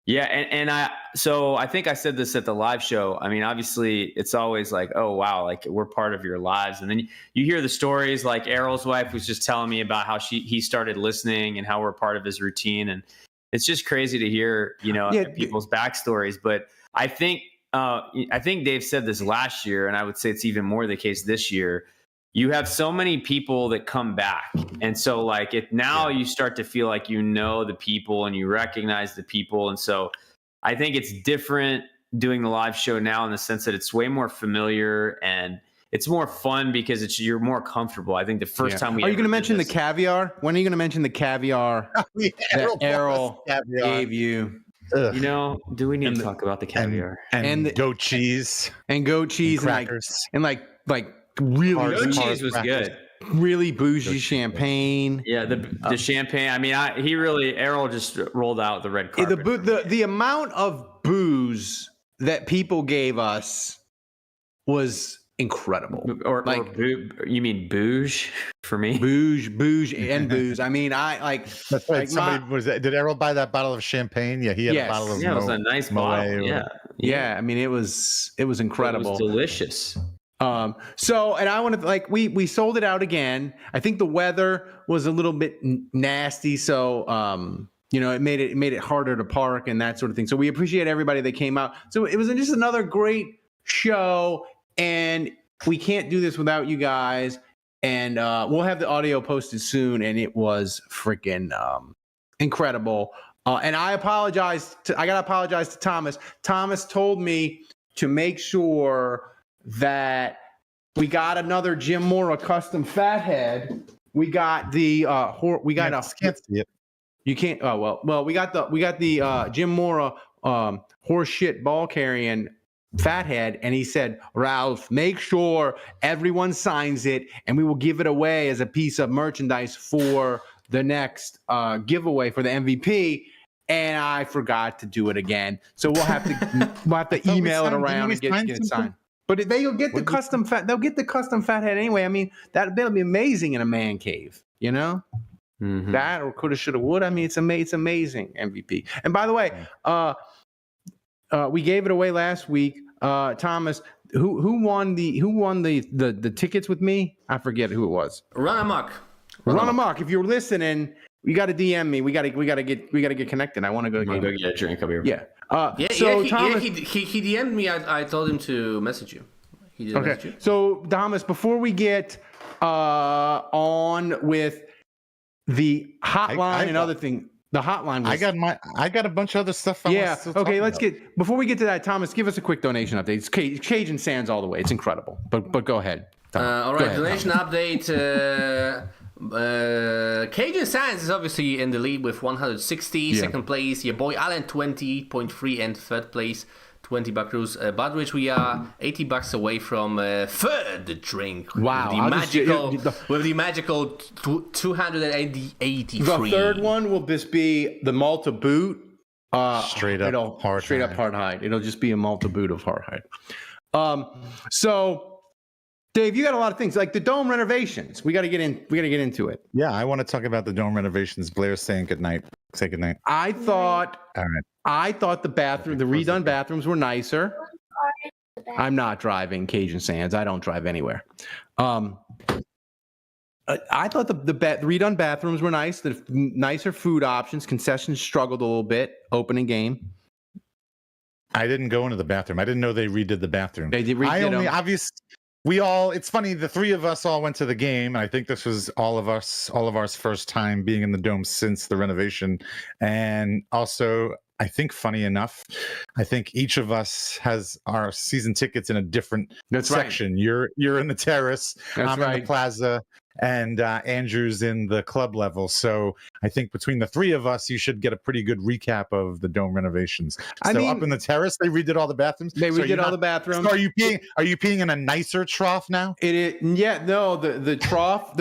yeah. And I think I said this at the live show. I mean, obviously it's always like, oh wow, like we're part of your lives. And then you hear the stories like Errol's wife was just telling me about how he started listening and how we're part of his routine. And it's just crazy to hear, people's backstories. But I think Dave said this last year, and I would say it's even more the case this year. You have so many people that come back. And so you start to feel like the people and you recognize the people. And so I think it's different doing the live show now in the sense that it's way more familiar and it's more fun because you're more comfortable. I think the first time Are you going to mention the caviar? When are you going to mention the caviar that Errol gave you? Do we need to talk about the caviar and the goat cheese and crackers and really goat cheese was good. Really bougie champagne. Yeah, the champagne. I mean, Errol just rolled out the red carpet. The amount of booze that people gave us was incredible. Or you mean bouge for me? Bouge, and booze. I mean, that's right. Did Errol buy that bottle of champagne? Yeah, he had a bottle of. Yeah, it was a nice bottle. Yeah. I mean, it was incredible. It was delicious. So, and I want to we sold it out again. I think the weather was a little bit nasty, so it made it harder to park and that sort of thing. So we appreciate everybody that came out. So it was just another great show, and we can't do this without you guys. And we'll have the audio posted soon, and it was freaking incredible. And I gotta apologize to Thomas. Thomas told me to make sure that we got another Jim Mora custom fathead. We got the can't see it. You can't. Oh well. We got the Jim Mora horse shit ball carrying fathead, and he said, Ralph, make sure everyone signs it, and we will give it away as a piece of merchandise for the next giveaway for the MVP. and I forgot to do it again. So we'll have to email it around and get it signed. But they'll get the custom fat. They'll get the custom fat head anyway. I mean, that'll be amazing in a man cave. You know, that or coulda, shoulda, woulda. I mean, it's amazing MVP. And by the way, we gave it away last week. Thomas, who won the tickets with me? I forget who it was. Run amok. If you're listening, you got to DM me. We got to get connected. I want to go get a drink up here. Yeah. Thomas, he DM'd me. I told him to message you. He didn't message you. So Thomas, before we get on with the hotline and other thing, the hotline. I got a bunch of other stuff. Okay. Let's get before we get to that. Thomas, give us a quick donation update. It's Cajun Sands all the way. It's incredible. But go ahead. All right. Donation update. Cajun Sands is obviously in the lead with 160. Second place, your boy Allen 20.3, and third place $20 Budrich. We are $80 away from third drink. Wow! With the magical 283. The third one will just be the Malta boot. Straight up hard hide. It'll just be a Malta boot of hard hide. So. Dave, you got a lot of things like the dome renovations. We got to get into it. Yeah, I want to talk about the dome renovations. Blair's saying good night. Say good night. I thought the redone bathrooms were nicer. I'm not driving Cajun Sands. I don't drive anywhere. I thought the redone bathrooms were nice. The nicer food options. Concessions struggled a little bit. Opening game. I didn't go into the bathroom. I didn't know they redid the bathroom. They did redid them. It's funny, the three of us all went to the game, and I think this was all of ours first time being in the dome since the renovation. And also, I think funny enough, I think each of us has our season tickets in a different section. Right. You're in the terrace, I'm in the plaza, and Andrew's in the club level. So I think between the three of us, you should get a pretty good recap of the dome renovations. Up in the terrace, they redid all the bathrooms. They redid all the bathrooms. So are you peeing in a nicer trough now? The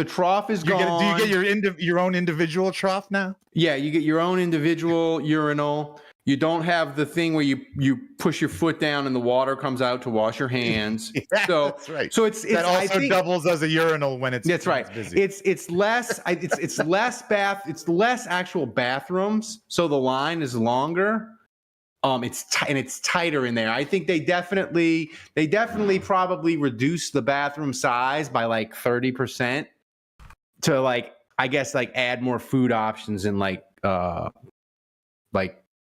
trough is gone. Do you get your own individual trough now? Yeah, you get your own individual urinal. You don't have the thing where you push your foot down and the water comes out to wash your hands. That's right. So it's that also doubles as a urinal when it's that's right. Busy. It's less less actual bathrooms, so the line is longer. It's tighter in there. I think they definitely probably reduced the bathroom size by like 30% to add more food options and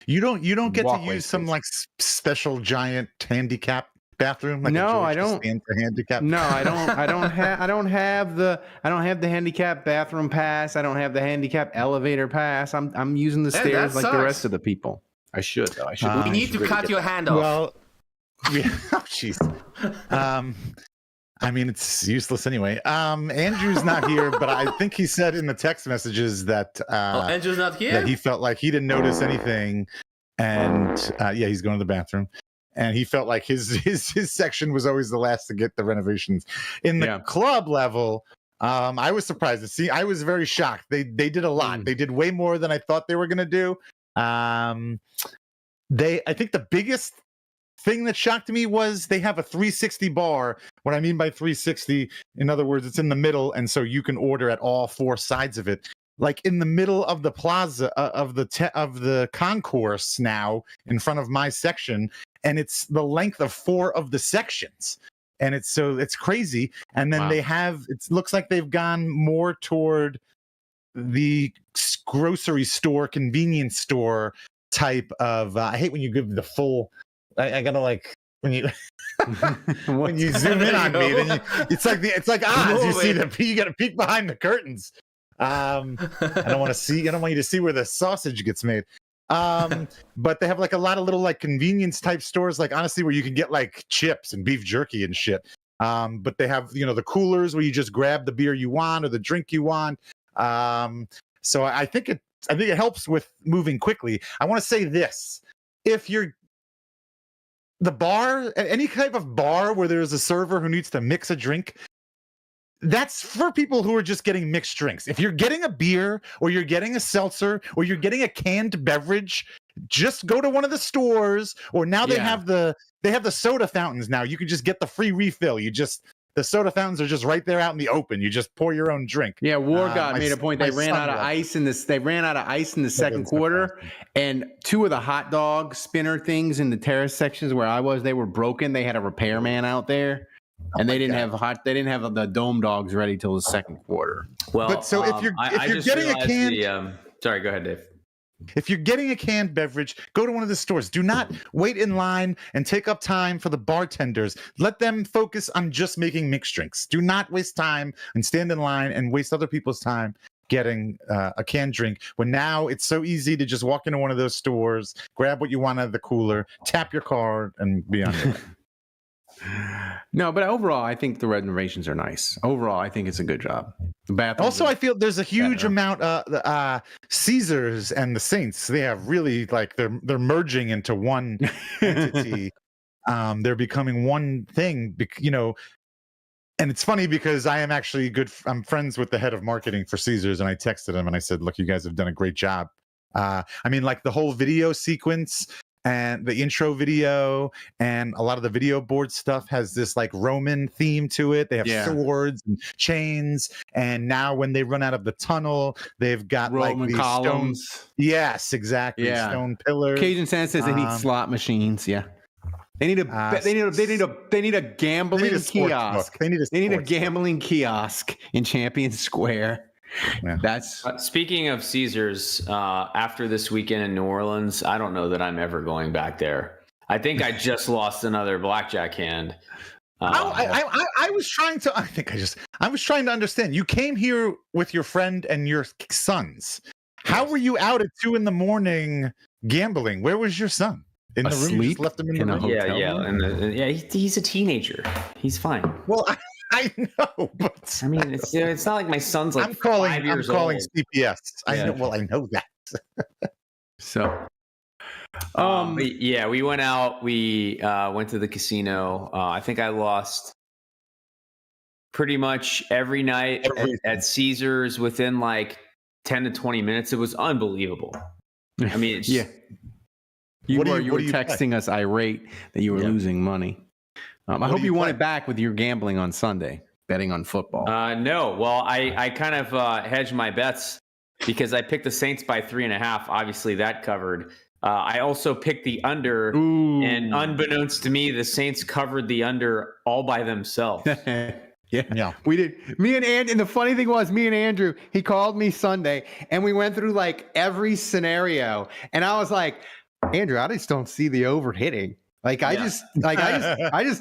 You don't get to use some special giant handicap bathroom. No, I don't. For handicap. No, I don't. I don't have the handicap bathroom pass. I don't have the handicap elevator pass. I'm using the stairs like the rest of the people. I should though. We need to cut your hand off. Well, jeez. I mean, it's useless anyway. Andrew's not here, but I think he said in the text messages that Andrew's not here. That he felt like he didn't notice anything, and he's going to the bathroom, and he felt like his section was always the last to get the renovations. In the club level, I was surprised to see. I was very shocked. They did a lot. They did way more than I thought they were going to do. I think the biggest thing that shocked me was they have a 360 bar. What I mean by 360, in other words, it's in the middle, and so you can order at all four sides of it. Like in the middle of the plaza of the concourse now, in front of my section, and it's the length of four of the sections, and it's crazy. And then it looks like they've gone more toward the grocery store, convenience store type of. I hate when you give the full. I gotta when you when you zoom in on me, then it's like Oz. You see you gotta peek behind the curtains. I don't want you to see where the sausage gets made. But they have a lot of little convenience type stores, honestly, where you can get chips and beef jerky and shit. But they have the coolers where you just grab the beer you want or the drink you want. So I think it helps with moving quickly. I want to say this: if you're the bar, any type of bar where there's a server who needs to mix a drink, that's for people who are just getting mixed drinks. If you're getting a beer or you're getting a seltzer or you're getting a canned beverage, just go to one of the stores. Or now they have the soda fountains. Now you can just get the free refill. The soda fountains are just right there out in the open. You just pour your own drink. Yeah, Wargott made a point. They ran out of ice in this. They ran out of ice in the second quarter, and 2 of the hot dog spinner things in the terrace sections where I was, they were broken. They had a repairman out there, and they didn't have the dome dogs ready till the second quarter. Well, but so if you're getting a can, sorry, go ahead, Dave. If you're getting a canned beverage, go to one of the stores. Do not wait in line and take up time for the bartenders. Let them focus on just making mixed drinks. Do not waste time and stand in line and waste other people's time getting a canned drink, when now it's so easy to just walk into one of those stores, grab what you want out of the cooler, tap your card, and be on your way. No, but overall, I think the renovations are nice. Overall, I think it's a good job. The bathrooms also, I feel there's a huge amount of Caesars and the Saints. They have really they're merging into one entity. They're becoming one thing, and it's funny because I am actually I'm friends with the head of marketing for Caesars, and I texted him and I said, look, you guys have done a great job. I mean, like the whole video sequence and the intro video and a lot of the video board stuff has this like Roman theme to it. They have swords and chains. And now when they run out of the tunnel, they've got Roman like these columns. Stones. Yes, exactly. Yeah. Stone pillars. Cajun Santa says they need slot machines. Yeah. They need a gambling kiosk. They need a gambling kiosk in Champion Square. Yeah. That's speaking of Caesars. After this weekend in New Orleans, I don't know that I'm ever going back there. I think I just lost another blackjack hand. I was trying to understand. You came here with your friend and your sons. How were you out at 2 a.m. gambling? Where was your son? In the room? You just left him in the room? Yeah. He's a teenager. He's fine. Well, I know, but I mean, it's not like my son's like 5 years old. I'm calling CPS. I know that. So, we went out. We went to the casino. I think I lost pretty much every night at Caesars within like 10 to 20 minutes. It was unbelievable. I mean, it's, You were texting us irate that you were losing money. I hope you won it back with your gambling on Sunday, betting on football. No. Well, I kind of hedged my bets because I picked the Saints by 3.5. Obviously, that covered. I also picked the under, and unbeknownst to me, the Saints covered the under all by themselves. Yeah, we did. Me and Andrew, and the funny thing was, me and Andrew, he called me Sunday, and we went through like every scenario, and I was like, Andrew, I just don't see the over hitting. Like I just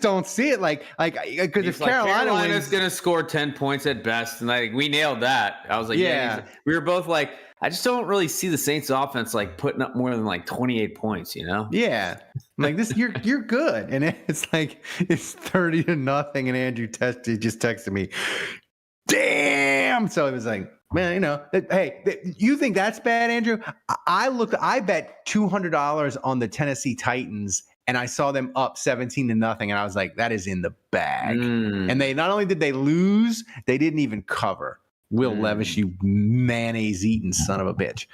don't see it. Like because if Carolina's gonna score 10 points at best, and we nailed that. I was like, we were both like, I just don't really see the Saints offense like putting up more than like 28 points, Yeah. Like this, you're good. And it's like it's 30-0, and Andrew just texted me. Damn. So it was like, man, hey, you think that's bad, Andrew? I bet $200 on the Tennessee Titans, and I saw them up 17-0, and I was like, that is in the bag. And they not only did they lose, they didn't even cover. Will Levis, you mayonnaise eating son of a bitch.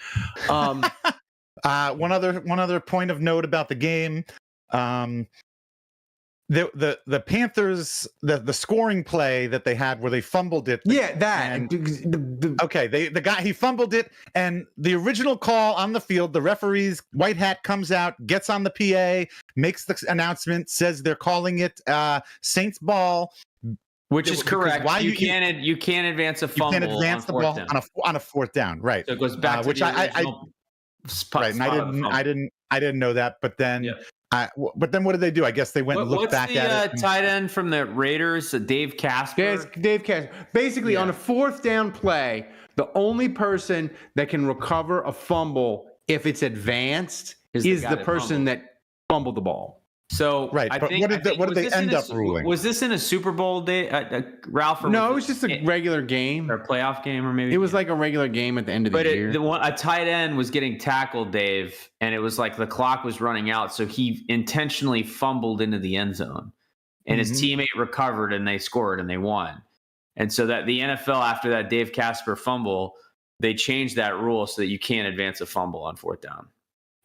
One other point of note about the game. The Panthers, the scoring play that they had where they fumbled it. The guy, he fumbled it, and the original call on the field, the referee's white hat comes out, gets on the PA, makes the announcement, says they're calling it Saints ball. Which is correct. Why you can't advance a fumble? You can't advance the ball on a fourth down, right? So it goes back to which I didn't know that, but then. Yeah. But then what did they do? I guess they went and looked back at it. What's the tight end from the Raiders, Dave Casper? Dave Casper. Basically, on a fourth down play, the only person that can recover a fumble if it's advanced is the person that fumbled the ball. So right, what did they end up ruling? Was this in a Super Bowl day, Ralph? No, it was just a regular game or a playoff game, or maybe it was like a regular game at the end of the year. A tight end was getting tackled, Dave, and it was like the clock was running out, so he intentionally fumbled into the end zone, and his teammate recovered, and they scored, and they won. And so that the NFL, after that Dave Casper fumble, they changed that rule so that you can't advance a fumble on 4th down.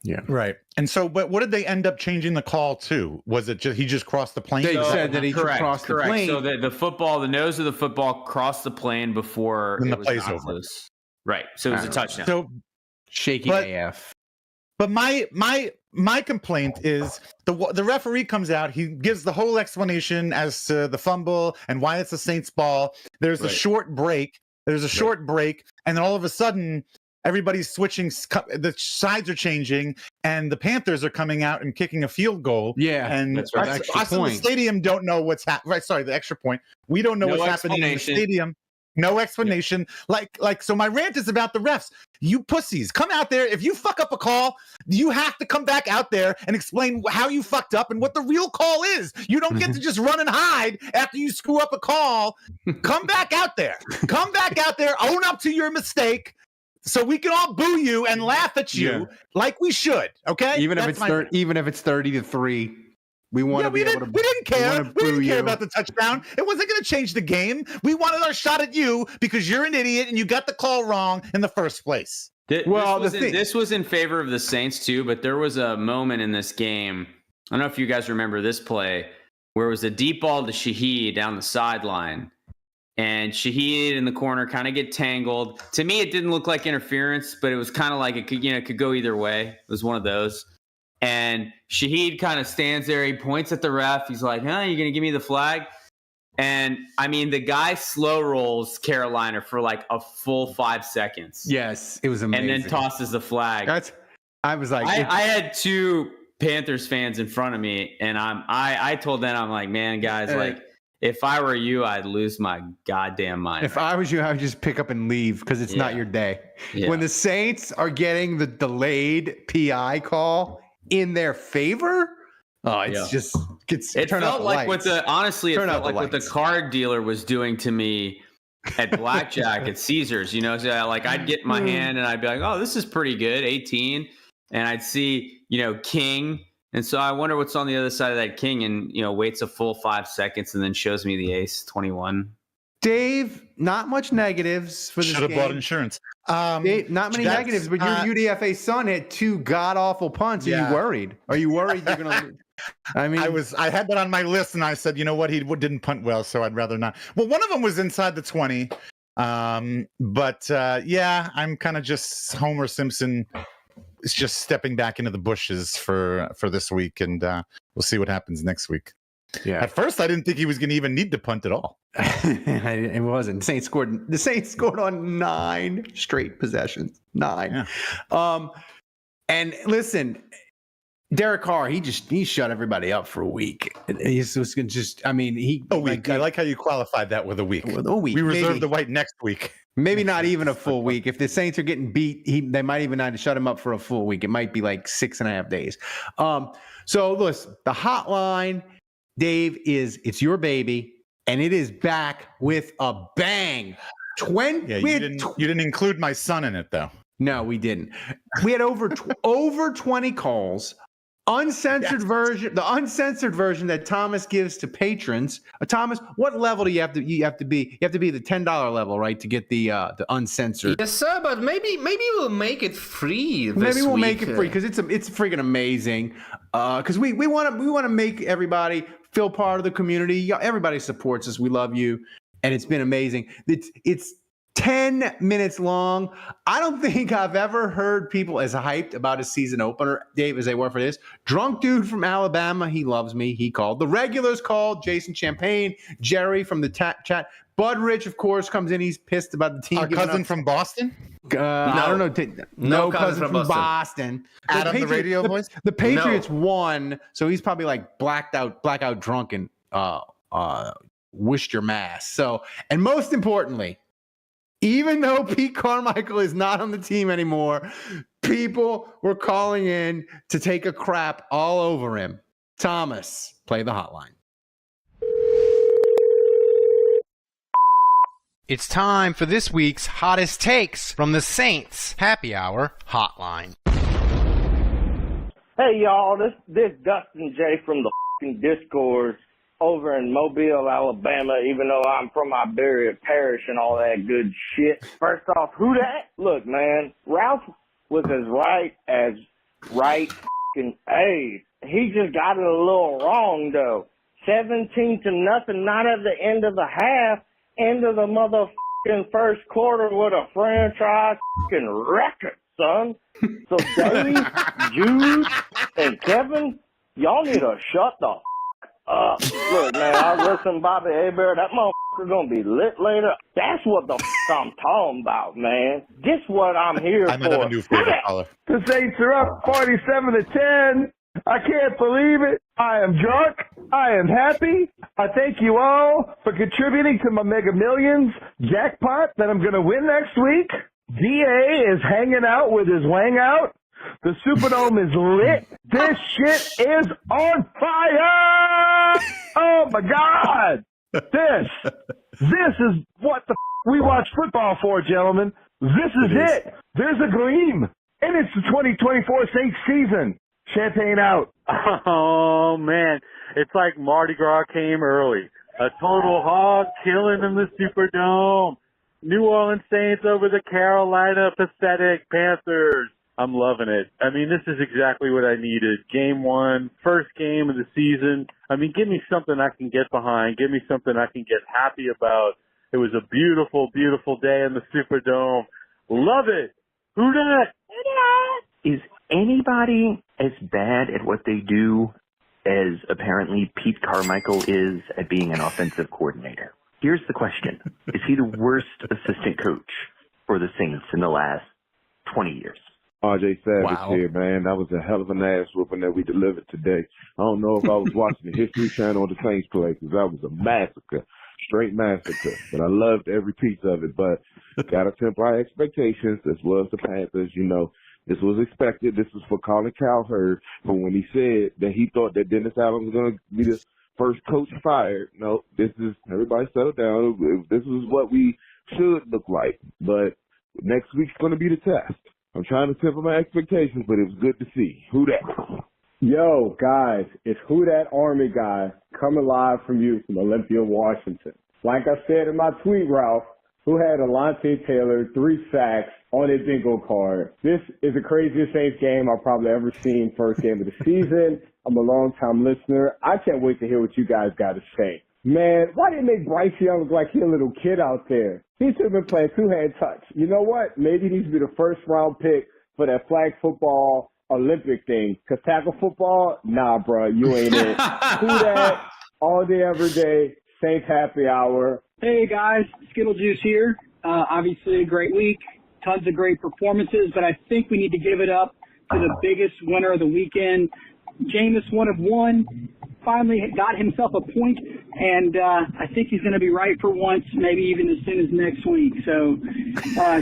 Yeah. Right. And so, but what did they end up changing the call to? Was it just he just crossed the plane? They said that he crossed the plane. So the nose of the football crossed the plane before When it the was play's not over. loose. Right. So it was a touchdown. So shaky AF. But my complaint is the referee comes out. He gives the whole explanation as to the fumble and why it's a Saints ball. There's a short break. And then all of a sudden, everybody's switching. The sides are changing, and the Panthers are coming out and kicking a field goal. Yeah, and that's right. us in the stadium don't know what's happening. Right, sorry, the extra point. We don't know what's happening in the stadium. No explanation. Like. So my rant is about the refs. You pussies, come out there. If you fuck up a call, you have to come back out there and explain how you fucked up and what the real call is. You don't get to just run and hide after you screw up a call. Come back out there. Come back out there. Own up to your mistake, so we can all boo you and laugh at you like we should. Okay, even if it's 30-3. We want to be able to. We didn't care. We didn't care you. about the touchdown. It wasn't going to change the game. We wanted our shot at you because you're an idiot and you got the call wrong in the first place. This was in favor of the Saints too, but there was a moment in this game. I don't know if you guys remember this play where it was a deep ball to Shaheed down the sideline, and Shaheed in the corner kind of get tangled. To me, it didn't look like interference, but it was kind of like it could go either way. It was one of those. And Shaheed kind of stands there. He points at the ref. He's like, "Huh, you going to give me the flag?" And I mean, the guy slow rolls Carolina for like a full 5 seconds. Yes, it was amazing. And then tosses the flag. I was like, I had 2 Panthers fans in front of me, and I told them, I'm like, man, guys, like, if I were you, I'd lose my goddamn mind. If I was you, I would just pick up and leave because it's not your day. Yeah. When the Saints are getting the delayed PI call in their favor, it felt like what the card dealer was doing to me at blackjack at Caesars. You know, so like I'd get my hand and I'd be like, oh, this is pretty good, 18, and I'd see king, and so I wonder what's on the other side of that king, and waits a full 5 seconds and then shows me the ace 21. Dave, not much negatives for this game. Should have bought insurance. Dave, not many negatives, but your UDFA son had 2 god-awful punts. Are you worried? Are you worried you're going to lose? I mean, I had that on my list, and I said, you know what? He didn't punt well, so I'd rather not. Well, one of them was inside the 20. But I'm kind of just Homer Simpson. It's just stepping back into the bushes for this week, and we'll see what happens next week. Yeah. At first, I didn't think he was going to even need to punt at all. It wasn't. The Saints scored on 9 straight possessions. 9. Yeah. And listen, Derek Carr, he shut everybody up for a week. He's just a week. I like how you qualified that with a week. With a week. We reserve the right next week. Maybe not even a full week. If the Saints are getting beat, they might even not shut him up for a full week. It might be like 6.5 days. So listen, the hotline, Dave, it's your baby, and it is back with a bang. 20. Yeah, you didn't include my son in it though. No, we didn't. We had over 20 calls. Uncensored version, the uncensored version that Thomas gives to patrons. Thomas, what level do you have to be? You have to be the $10 level, right, to get the uncensored. Yes, sir. But maybe we'll make it free. Maybe we'll make it free because it's freaking amazing. Because we want to make everybody feel part of the community. Everybody supports us. We love you, and it's been amazing. It's 10 minutes long. I don't think I've ever heard people as hyped about a season opener, Dave, as they were for this. Drunk dude from Alabama, he loves me. He called. The regulars called. Jason Champagne, Jerry from the chat. Bud Rich, of course, comes in. He's pissed about the team. Our cousin from Boston? I don't know. No cousin from Boston. Adam, the radio voice? The Patriots won, so he's probably like blackout drunk and wished your mass. So, and most importantly, even though Pete Carmichael is not on the team anymore, people were calling in to take a crap all over him. Thomas, play the hotline. It's time for this week's hottest takes from the Saints Happy Hour Hotline. Hey, y'all, this Dustin J from the Discord. over in Mobile, Alabama, even though I'm from Iberia Parish and all that good shit. First off, who that? Look, man, Ralph was as right f***ing A. He just got it a little wrong, though. 17-0, not at the end of the half, end of the motherfucking first quarter with a franchise f***ing record, son. So Dave, Jude, and Kevin, y'all need to shut the look, man, I listen, Bobby Hebert, that motherfucker gonna be lit later. That's what the I'm talking about, man. This what I'm here I might for. have a new favorite color. The Saints are up 47-10. I can't believe it. I am drunk. I am happy. I thank you all for contributing to my Mega Millions jackpot that I'm going to win next week. DA is hanging out with his wang out. The Superdome is lit. This shit is on fire. Oh, my God. This is what the we watch football for, gentlemen. This is it. There's a gleam. And it's the 2024 Saints season. Champagne out. Oh, man. It's like Mardi Gras came early. A total hog killing in the Superdome. New Orleans Saints over the Carolina Pathetic Panthers. I'm loving it. I mean, this is exactly what I needed. Game 1, first game of the season. I mean, give me something I can get behind. Give me something I can get happy about. It was a beautiful, beautiful day in the Superdome. Love it. Who dat? Is anybody as bad at what they do as apparently Pete Carmichael is at being an offensive coordinator? Here's the question. Is he the worst assistant coach for the Saints in the last 20 years? RJ Savage here, man. That was a hell of an ass whooping that we delivered today. I don't know if I was watching the History Channel or the Saints play, because that was a massacre, straight massacre. But I loved every piece of it. But got to temper our expectations, as well as the Panthers. You know, this was expected. This was for Colin Cowherd. But when he said that he thought that Dennis Allen was going to be the first coach fired, no, this is, everybody settle down. This is what we should look like. But next week's going to be the test. I'm trying to temper my expectations, but it was good to see. Who that? Yo, guys, it's Who That Army Guy coming live from you from Olympia, Washington. Like I said in my tweet, Ralph, who had Alontae Taylor 3 sacks on a bingo card. This is the craziest Saints game I've probably ever seen, first game of the season. I'm a long-time listener. I can't wait to hear what you guys got to say. Man, why didn't they Bryce Young look like he a little kid out there? He should have been playing two-hand touch. You know what? Maybe he needs to be the first-round pick for that flag football Olympic thing. Because tackle football, nah, bro, you ain't it. Who that? All day, every day. Saints happy hour. Hey, guys. Skittle Juice here. Obviously a great week. Tons of great performances. But I think we need to give it up to the biggest winner of the weekend. Jameis, 1 of 1. Finally got himself a point, and I think he's going to be right for once, maybe even as soon as next week. So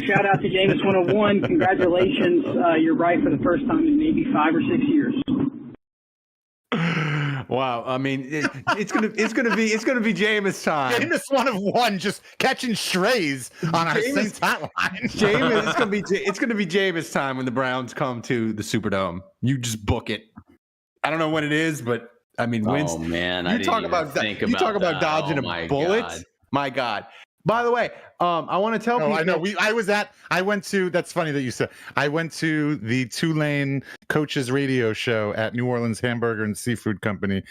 shout out to Jameis 101. Congratulations. You're right for the first time in maybe 5 or 6 years. Wow, I mean, it's gonna be Jameis time. Jameis 1 of 1, just catching strays on our Saints hotline. Jameis, it's gonna be Jameis time when the Browns come to the Superdome. You just book it. I don't know when it is, but I mean, oh man, you talk about dodging a bullet. God. My God. By the way, I want to tell people. I know. I went to. That's funny that you said. I went to the Tulane Coaches Radio show at New Orleans Hamburger and Seafood Company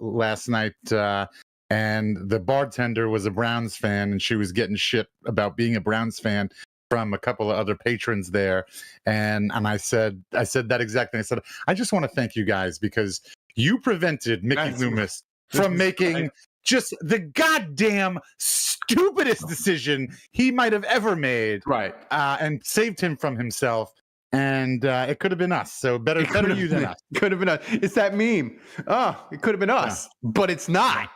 last night, and the bartender was a Browns fan, and she was getting shit about being a Browns fan from a couple of other patrons there, and I said that exact thing. I said, I just want to thank you guys because you prevented Mickey Loomis from making just the goddamn stupidest decision he might have ever made, right? And saved him from himself. And it could have been us. So better you than us. Could have been us. It's that meme. Oh, it could have been us, but it's not.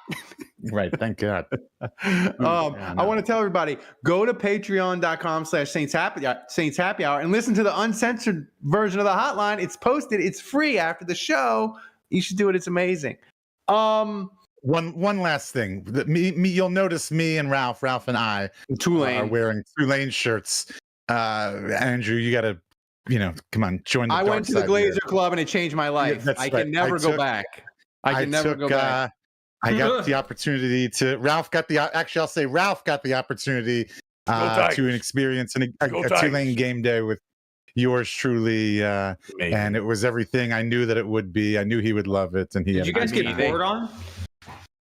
Right. Thank God. I want to tell everybody, go to patreon.com/Saints Happy Hour and listen to the uncensored version of the hotline. It's posted. It's free after the show. You should do it. It's amazing. One last thing. You'll notice me and Ralph and I are wearing Tulane shirts. Andrew, you got to, come on, join the I went to the Glazer Club and it changed my life. Yeah, I can never go back. I can never go back. I got the opportunity to. Ralph got the opportunity to experience a Tulane game day with yours truly, and it was everything I knew that it would be. I knew he would love it, and he. Did you guys get poured on?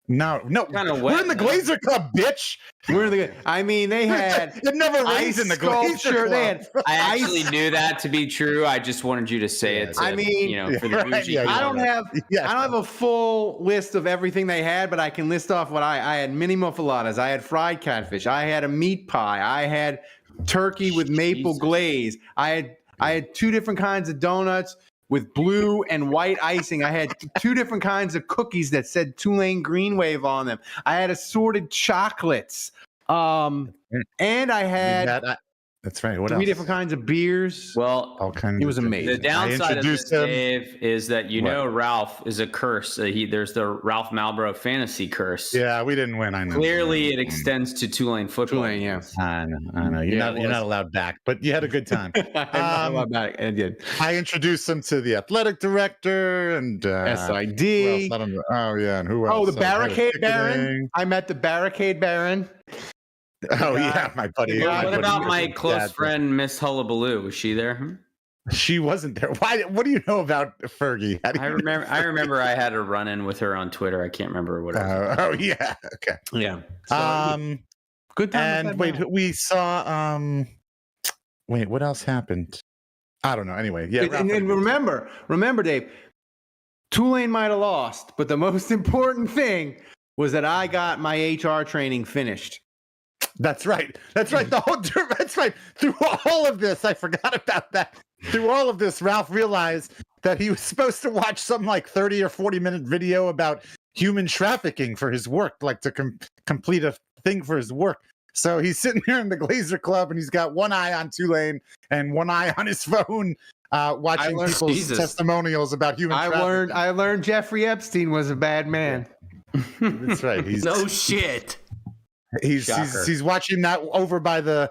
No. We're in the Glazer Club, bitch. We're in the. I mean, they had. It never rains in the Glazer Club. They had I actually knew that to be true. I just wanted you to say it. I mean, for the UG. I don't have a full list of everything they had, but I can list off what I had: mini muffaladas, I had fried catfish, I had a meat pie, I had turkey with maple glaze, I had 2 different kinds of donuts with blue and white icing. I had 2 different kinds of cookies that said Tulane Green Wave on them. I had assorted chocolates. And I had that's right. What 3 else? different kinds of beers. Well, all kinds. It was amazing. The downside of this, Dave, is that Ralph is a curse. There's the Ralph Malbrough fantasy curse. Yeah, we didn't win. I know. Clearly, it extends to Tulane football. Tulane, yeah. I know. You're not allowed back, but you had a good time. I'm not allowed back. I did. I introduced him to the athletic director and SID. Who else? I don't know. Oh yeah, and who else? Oh, the Barricade Baron. I met the Barricade Baron. Oh yeah, my buddy. What about my close friend Miss Hullabaloo? Was she there? She wasn't there. Why? What do you know about Fergie? I remember I had a run-in with her on Twitter. I can't remember what. Oh yeah. Okay. Yeah. So, good time. And wait, we saw. Wait, what else happened? I don't know. Anyway, yeah. And remember, Dave. Tulane might have lost, but the most important thing was that I got my HR training finished. That's right. That's right. That's right. Through all of this, I forgot about that. Through all of this, Ralph realized that he was supposed to watch some like 30 or 40-minute video about human trafficking for his work, like to complete a thing for his work. So he's sitting here in the Glazer Club and he's got one eye on Tulane and one eye on his phone, watching people's testimonials about human trafficking. I learned Jeffrey Epstein was a bad man. That's right. No shit. He's watching that over by the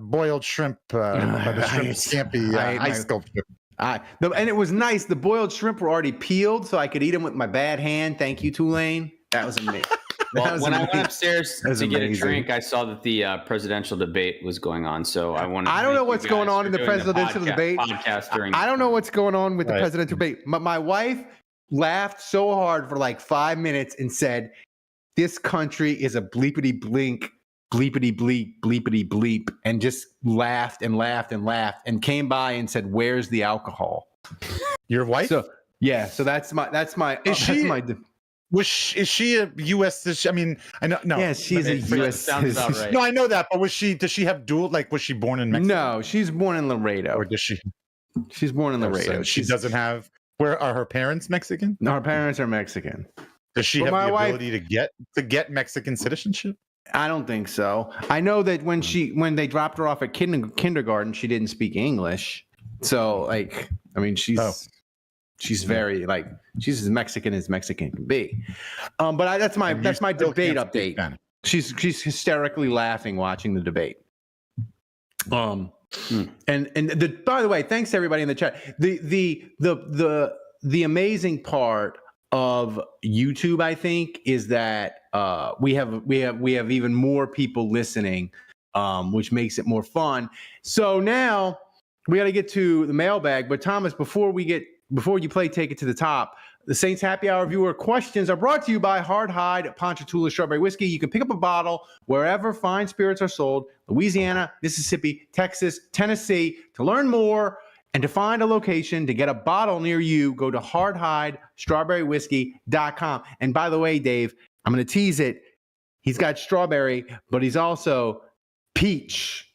boiled shrimp, by the shrimp scampi ice sculpture. And it was nice. The boiled shrimp were already peeled, so I could eat them with my bad hand. Thank you, Tulane. That was amazing. Well, when I went upstairs to get a drink, I saw that the presidential debate was going on. So I wanted. I don't know what's going on in the presidential debate. I don't know what's going on with the presidential debate. My wife laughed so hard for like 5 minutes and said, "This country is a bleepity blink, bleepity bleep, bleepity bleep," and just laughed and laughed and laughed and came by and said, "Where's the alcohol?" Your wife? So yeah, so that's my. Is she a U.S. I mean, I know. No. Yeah, she's a U.S. Sounds about right. No, I know that, but does she have dual? Like, was she born in Mexico? No, she's born in Laredo. Or does she? She's born in Laredo. So she doesn't have. Where are her parents Mexican? No, her parents are Mexican. Does she have the ability to get Mexican citizenship? I don't think so. I know that when they dropped her off at kindergarten, she didn't speak English. So like, I mean, she's very like she's as Mexican can be. But that's my debate update. She's hysterically laughing watching the debate. And by the way, thanks to everybody in the chat. The amazing part of YouTube, I think, is that we have even more people listening, which makes it more fun. So now we got to get to the mailbag. But Thomas, before you play Take It to the Top, the Saints Happy Hour viewer questions are brought to you by Hard Hide Ponchatoula Strawberry Whiskey. You can pick up a bottle wherever fine spirits are sold: Louisiana, Mississippi, Texas, Tennessee. To learn more and to find a location to get a bottle near you, go to hardhidestrawberrywhiskey.com. And by the way, Dave, I'm going to tease it. He's got strawberry, but he's also peach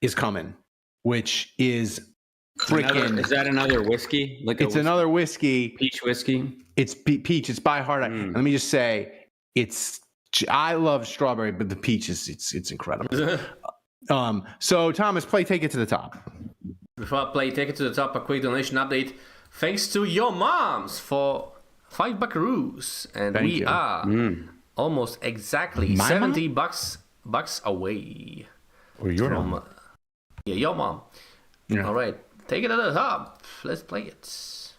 is coming, which is freaking. Is that another whiskey? It's another whiskey. Peach whiskey? It's peach. It's by Hard Hide. Let me just say, I love strawberry, but the peach it's incredible. So Thomas, Take It to the Top. Before I play Take It to the Top, a quick donation update. Thanks to your moms for $5 buckaroos, and we are almost exactly $70 away. Or your mom? Yeah, your mom. Yeah. All right, take it to the top. Let's play it.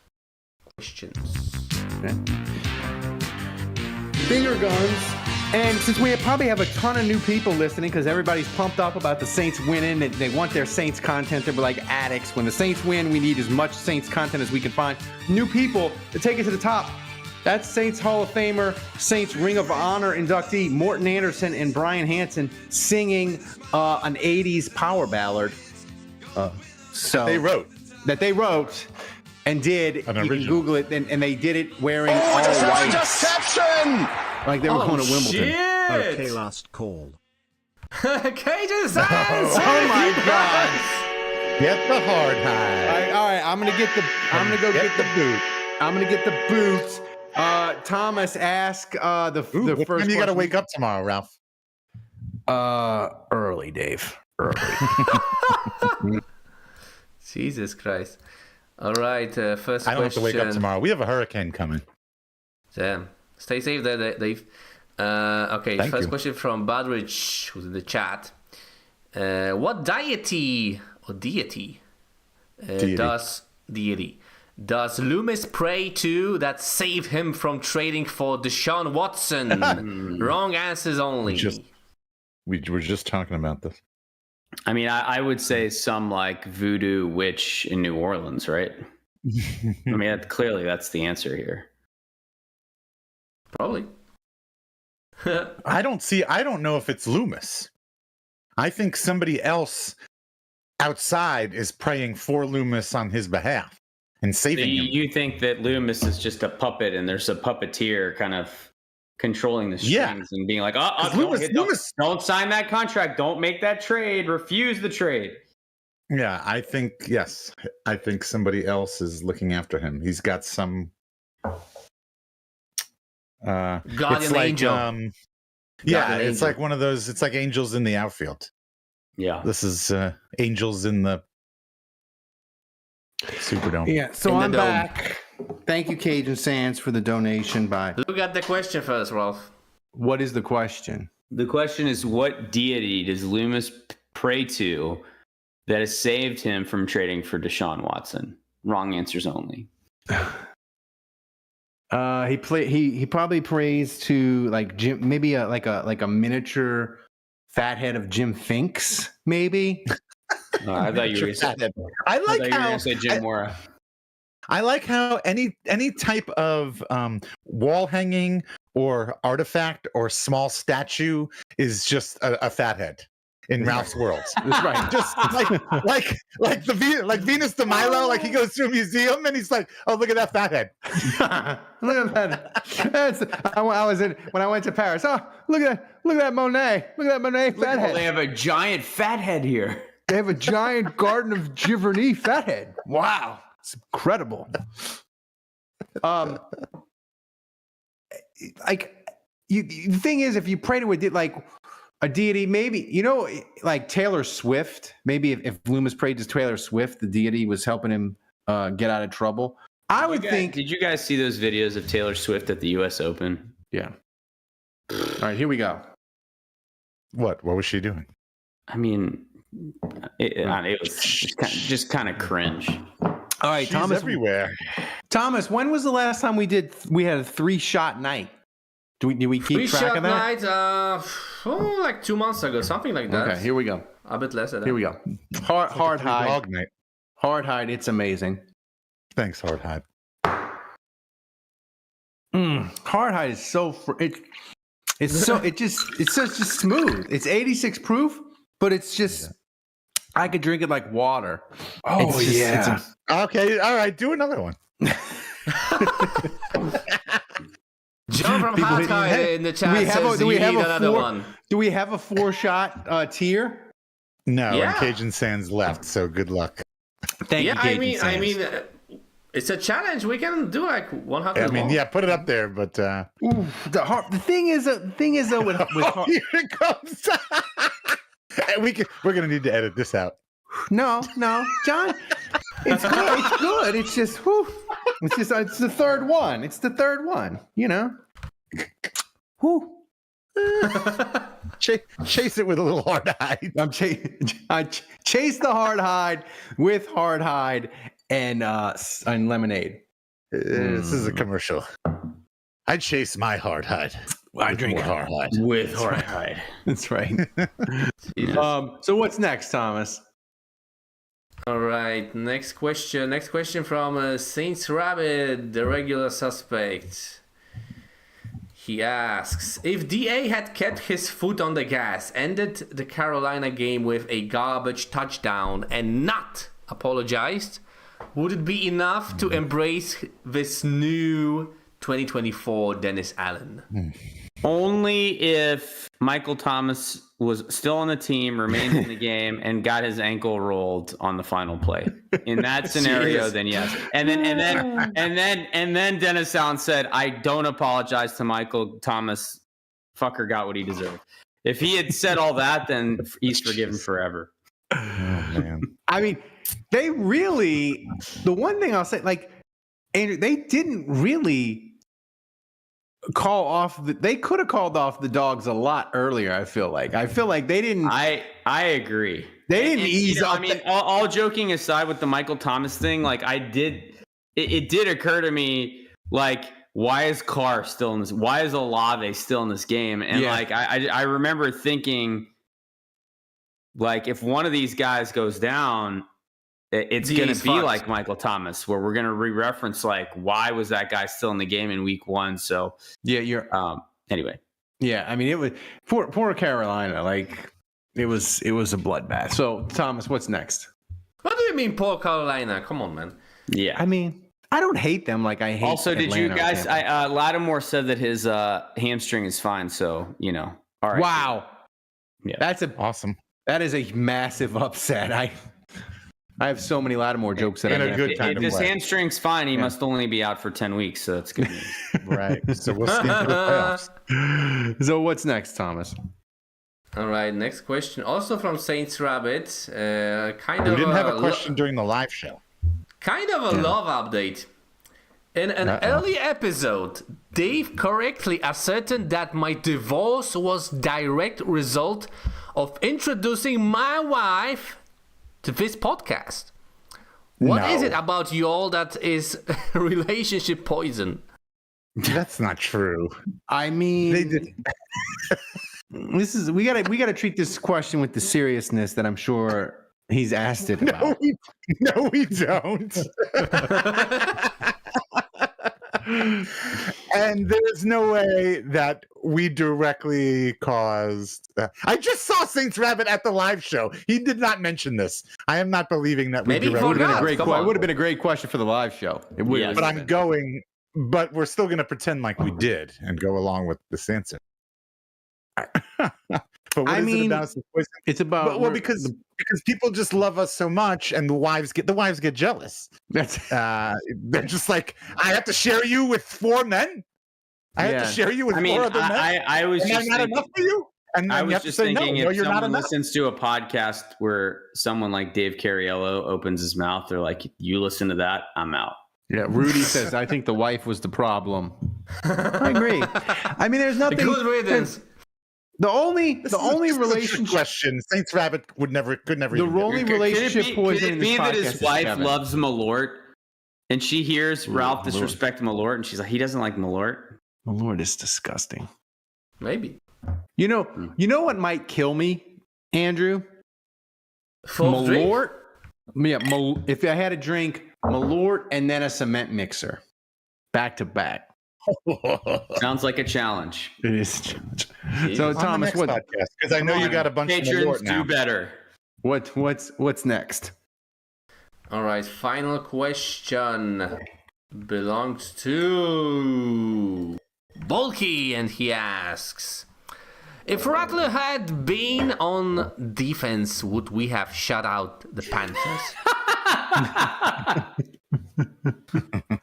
Questions. Okay. finger guns. And since we probably have a ton of new people listening because everybody's pumped up about the Saints winning and they want their Saints content, they're like addicts. When the Saints win, we need as much Saints content as we can find. New people to take it to the top. That's Saints Hall of Famer, Saints Ring of Honor inductee Morton Anderson and Brian Hansen singing an 80s power ballad. That they wrote and did. You can Google it, and they did it wearing all white. Interception! Like they were going to Wimbledon. Shit. Okay, last call. Cajun Sands! Oh my God! Get the hard high. All right, I'm gonna go get the boot. I'm gonna get the boot. Thomas, ask the what first. time you got to wake up tomorrow, Ralph? Early, Dave. Early. Jesus Christ! All right, first question. I don't have to wake up tomorrow. We have a hurricane coming. Damn. Stay safe there, Dave. Okay, Thank first you. question from Badrich, who's in the chat. What deity does Loomis pray to that saved him from trading for Deshaun Watson? Wrong answers only. We were just talking about this. I mean, I would say some like voodoo witch in New Orleans, right? I mean, clearly that's the answer here. Probably. I don't know if it's Loomis. I think somebody else outside is praying for Loomis on his behalf and saving him. You think that Loomis is just a puppet and there's a puppeteer kind of controlling the strings and being like, Loomis, don't sign that contract. Don't make that trade. Refuse the trade. Yeah, I think somebody else is looking after him. He's got some guardian angel. It's like one of those. It's like angels in the outfield. Yeah, this is angels in the Superdome. Yeah, so I'm back. Thank you, Cajun Sands, for the donation. Bye. Look at the question first, Ralph. What is the question? The question is, what deity does Loomis pray to that has saved him from trading for Deshaun Watson? Wrong answers only. He probably prays to like Jim, maybe a miniature fathead of Jim Finks, maybe. I thought you were going to say Jim Mora. I like how any type of wall hanging or artifact or small statue is just a fathead in Ralph's world. That's right. Just like Venus de Milo, like he goes to a museum and he's like, "Oh, look at that fathead! Look at that! When I went to Paris. Oh, look at that Monet! Look at that Monet fathead! They have a giant fathead here. They have a giant Garden of Giverny fathead. Wow, it's incredible. The thing is, if you pray to a deity, maybe, like Taylor Swift, maybe if Loomis prayed to Taylor Swift, the deity was helping him get out of trouble. I would think. Did you guys see those videos of Taylor Swift at the U.S. Open? Yeah. All right, here we go. What was she doing? I mean, it was just kind of cringe. All right, She's Thomas. Everywhere. Thomas, when was the last time we had a 3-shot night? Did we keep track of that? 3-shot night, like 2 months ago, something like that. Okay, here we go. A bit less than that. Here we go. Hard hide. Dog night. Hard hide. It's amazing. Thanks, Hard Hide. Hard hide is so it's just smooth. It's 86 proof, but it's just I could drink it like water. Oh yeah. Okay, all right. Do another one. John from Hotline in the chat says you need another one. Do we have a 4-shot tier? No, and Cajun Sands left, so good luck. Thank you, Cajun Sands. I mean, it's a challenge. We can do like 100. I mean, put it up there, but the thing is though with here it comes. We're gonna need to edit this out. No, John. It's good. It's good. It's just, it's the third one. It's the third one. Chase it with a little hard hide. I chase the hard hide with hard hide and lemonade. This is a commercial. I chase my hard hide. I drink Horseheide. With Horseheide. That's right. So what's next, Thomas? All right, next question. Next question from Saints Rabbit, the regular suspect. He asks, if DA had kept his foot on the gas, ended the Carolina game with a garbage touchdown, and not apologized, would it be enough to embrace this new 2024 Dennis Allen? Only if Michael Thomas was still on the team, remained in the game, and got his ankle rolled on the final play. In that scenario, then yes. And then Dennis Allen said, "I don't apologize to Michael Thomas. Fucker got what he deserved." If he had said all that, then he's forgiven forever. Oh man. I mean, they really. The one thing I'll say, like, Andrew, they didn't really call off. They could have called off the dogs a lot earlier. I feel like they didn't. I agree. They didn't ease up. I mean, all joking aside with the Michael Thomas thing, like it did occur to me, like, why is Carr still in this? Why is Olave still in this game? And like, I remember thinking, like, if one of these guys goes down, it's going to be like Michael Thomas, where we're going to re-reference, like, why was that guy still in the game in week 1? So yeah, you're anyway. Yeah, I mean, it was poor Carolina. Like, it was a bloodbath. So Thomas, what's next? What do you mean, poor Carolina? Come on, man. Yeah, I mean, I don't hate them like I hate. Also, did Atlanta you guys? Lattimore said that his hamstring is fine. So all right. Wow. Yeah, that's awesome. That is a massive upset. I have so many Lattimore jokes that if his hamstring's fine, he must only be out for 10 weeks. So that's good news. Right. So we'll see the playoffs. So what's next, Thomas? All right, next question, also from Saints Rabbit. We didn't have a question during the live show. Kind of a love update. In an early episode, Dave correctly asserted that my divorce was direct result of introducing my wife to this podcast. What is it about you all that is relationship poison? That's not true. I mean, they did. we gotta treat this question with the seriousness that I'm sure he's asked it about. No, we don't. And there's no way that we directly caused. I just saw Saints Rabbit at the live show. He did not mention this. I am not believing that. Maybe it would have been a great question for the live show. It would. But I'm going. But we're still going to pretend like we did and go along with this answer. But what is it about? It's about because people just love us so much, and the wives get jealous. That's they're just like, I have to share you with 4 men. I have to share you with 4 other men. I was Am just I not enough for you? And I you was have to just say, thinking, no, if you're not someone enough. listens to a podcast where someone like Dave Cariello opens his mouth, they're like, "You listen to that, I'm out." Yeah, Rudy says, I think the wife was the problem. I agree. I mean, there's nothing. Good riddance. The only relationship question Saints Rabbit could never. The only relationship poison in this that his podcast wife is Kevin. loves Malort, and she hears Ralph disrespect Malort, and she's like, he doesn't like Malort. Malort is disgusting. Maybe. You know what might kill me, Andrew? Malort. Yeah, if I had a drink, Malort and then a cement mixer, back to back. Sounds like a challenge. It is a challenge. So Thomas, what? Because I know you got a bunch of patrons Malort now. do better. What's next? All right, final question belongs to Bulky, and he asks, if Rattler had been on defense, would we have shut out the Panthers?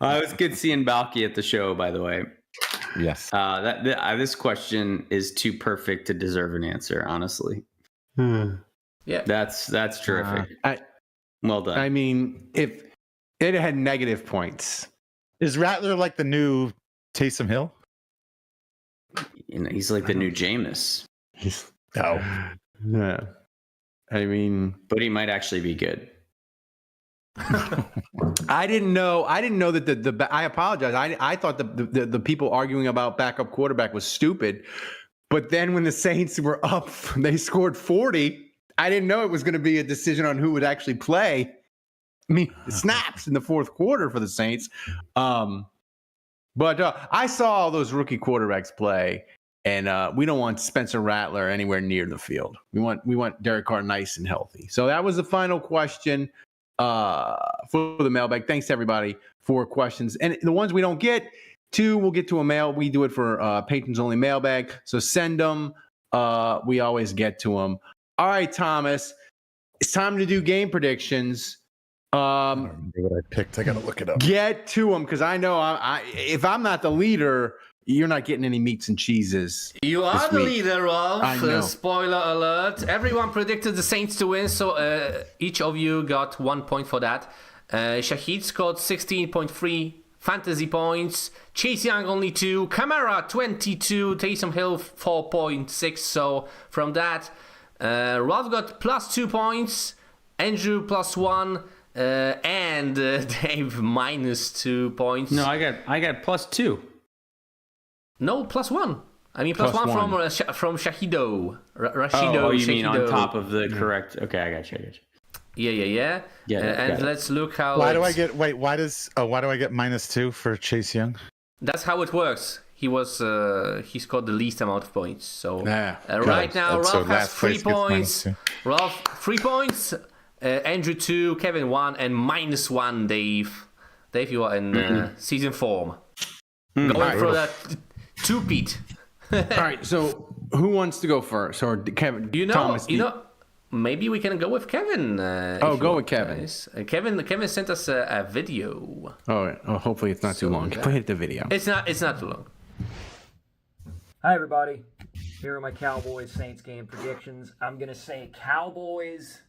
It was good seeing Balky at the show, by the way. Yes. This question is too perfect to deserve an answer, honestly. Yeah. That's terrific. Well done. I mean, if it had negative points. Is Rattler like the new Taysom Hill? He's like the new Jameis. Yeah. I mean, but he might actually be good. I didn't know that I apologize. I thought the people arguing about backup quarterback was stupid. But then when the Saints were up, they scored 40. I didn't know it was going to be a decision on who would actually play. I mean, snaps in the fourth quarter for the Saints. But I saw all those rookie quarterbacks play, and we don't want Spencer Rattler anywhere near the field. We want Derek Carr nice and healthy. So that was the final question for the mailbag. Thanks to everybody for questions. And the ones we don't get to, we'll get to a mail. We do it for patrons only mailbag. So send them. We always get to them. All right, Thomas, it's time to do game predictions. I don't remember what I picked. I got to look it up. Get to them, because I know if I'm not the leader, you're not getting any meats and cheeses. You are the leader, Rolf. I know. Spoiler alert. Everyone predicted the Saints to win, so each of you got 1 point for that. Shahid scored 16.3 fantasy points. Chase Young only 2. Kamara 22. Taysom Hill 4.6. So from that, Rolf got plus 2 points. Andrew plus 1. And Dave minus 2 points. No, I got plus 2. No, plus 1. I mean, plus one from Shahido. Rashido. Oh, you Shahido. mean on top of the correct? Okay, I got you. Yeah. And let's look how. Why do I get -2 for Chase Young? That's how it works. He scored the least amount of points. So right now, so Rolf has 3 points. Rolf 3 points. Andrew 2, Kevin 1, and -1, Dave. Dave, you are in season form. Going for that two-peat. All right, so who wants to go first? Or Kevin? Thomas, maybe we can go with Kevin. Go with Kevin. Guys. Kevin sent us a video. Oh, hopefully it's not too long. Play the video. It's not too long. Hi, everybody. Here are my Cowboys-Saints game predictions. I'm going to say Cowboys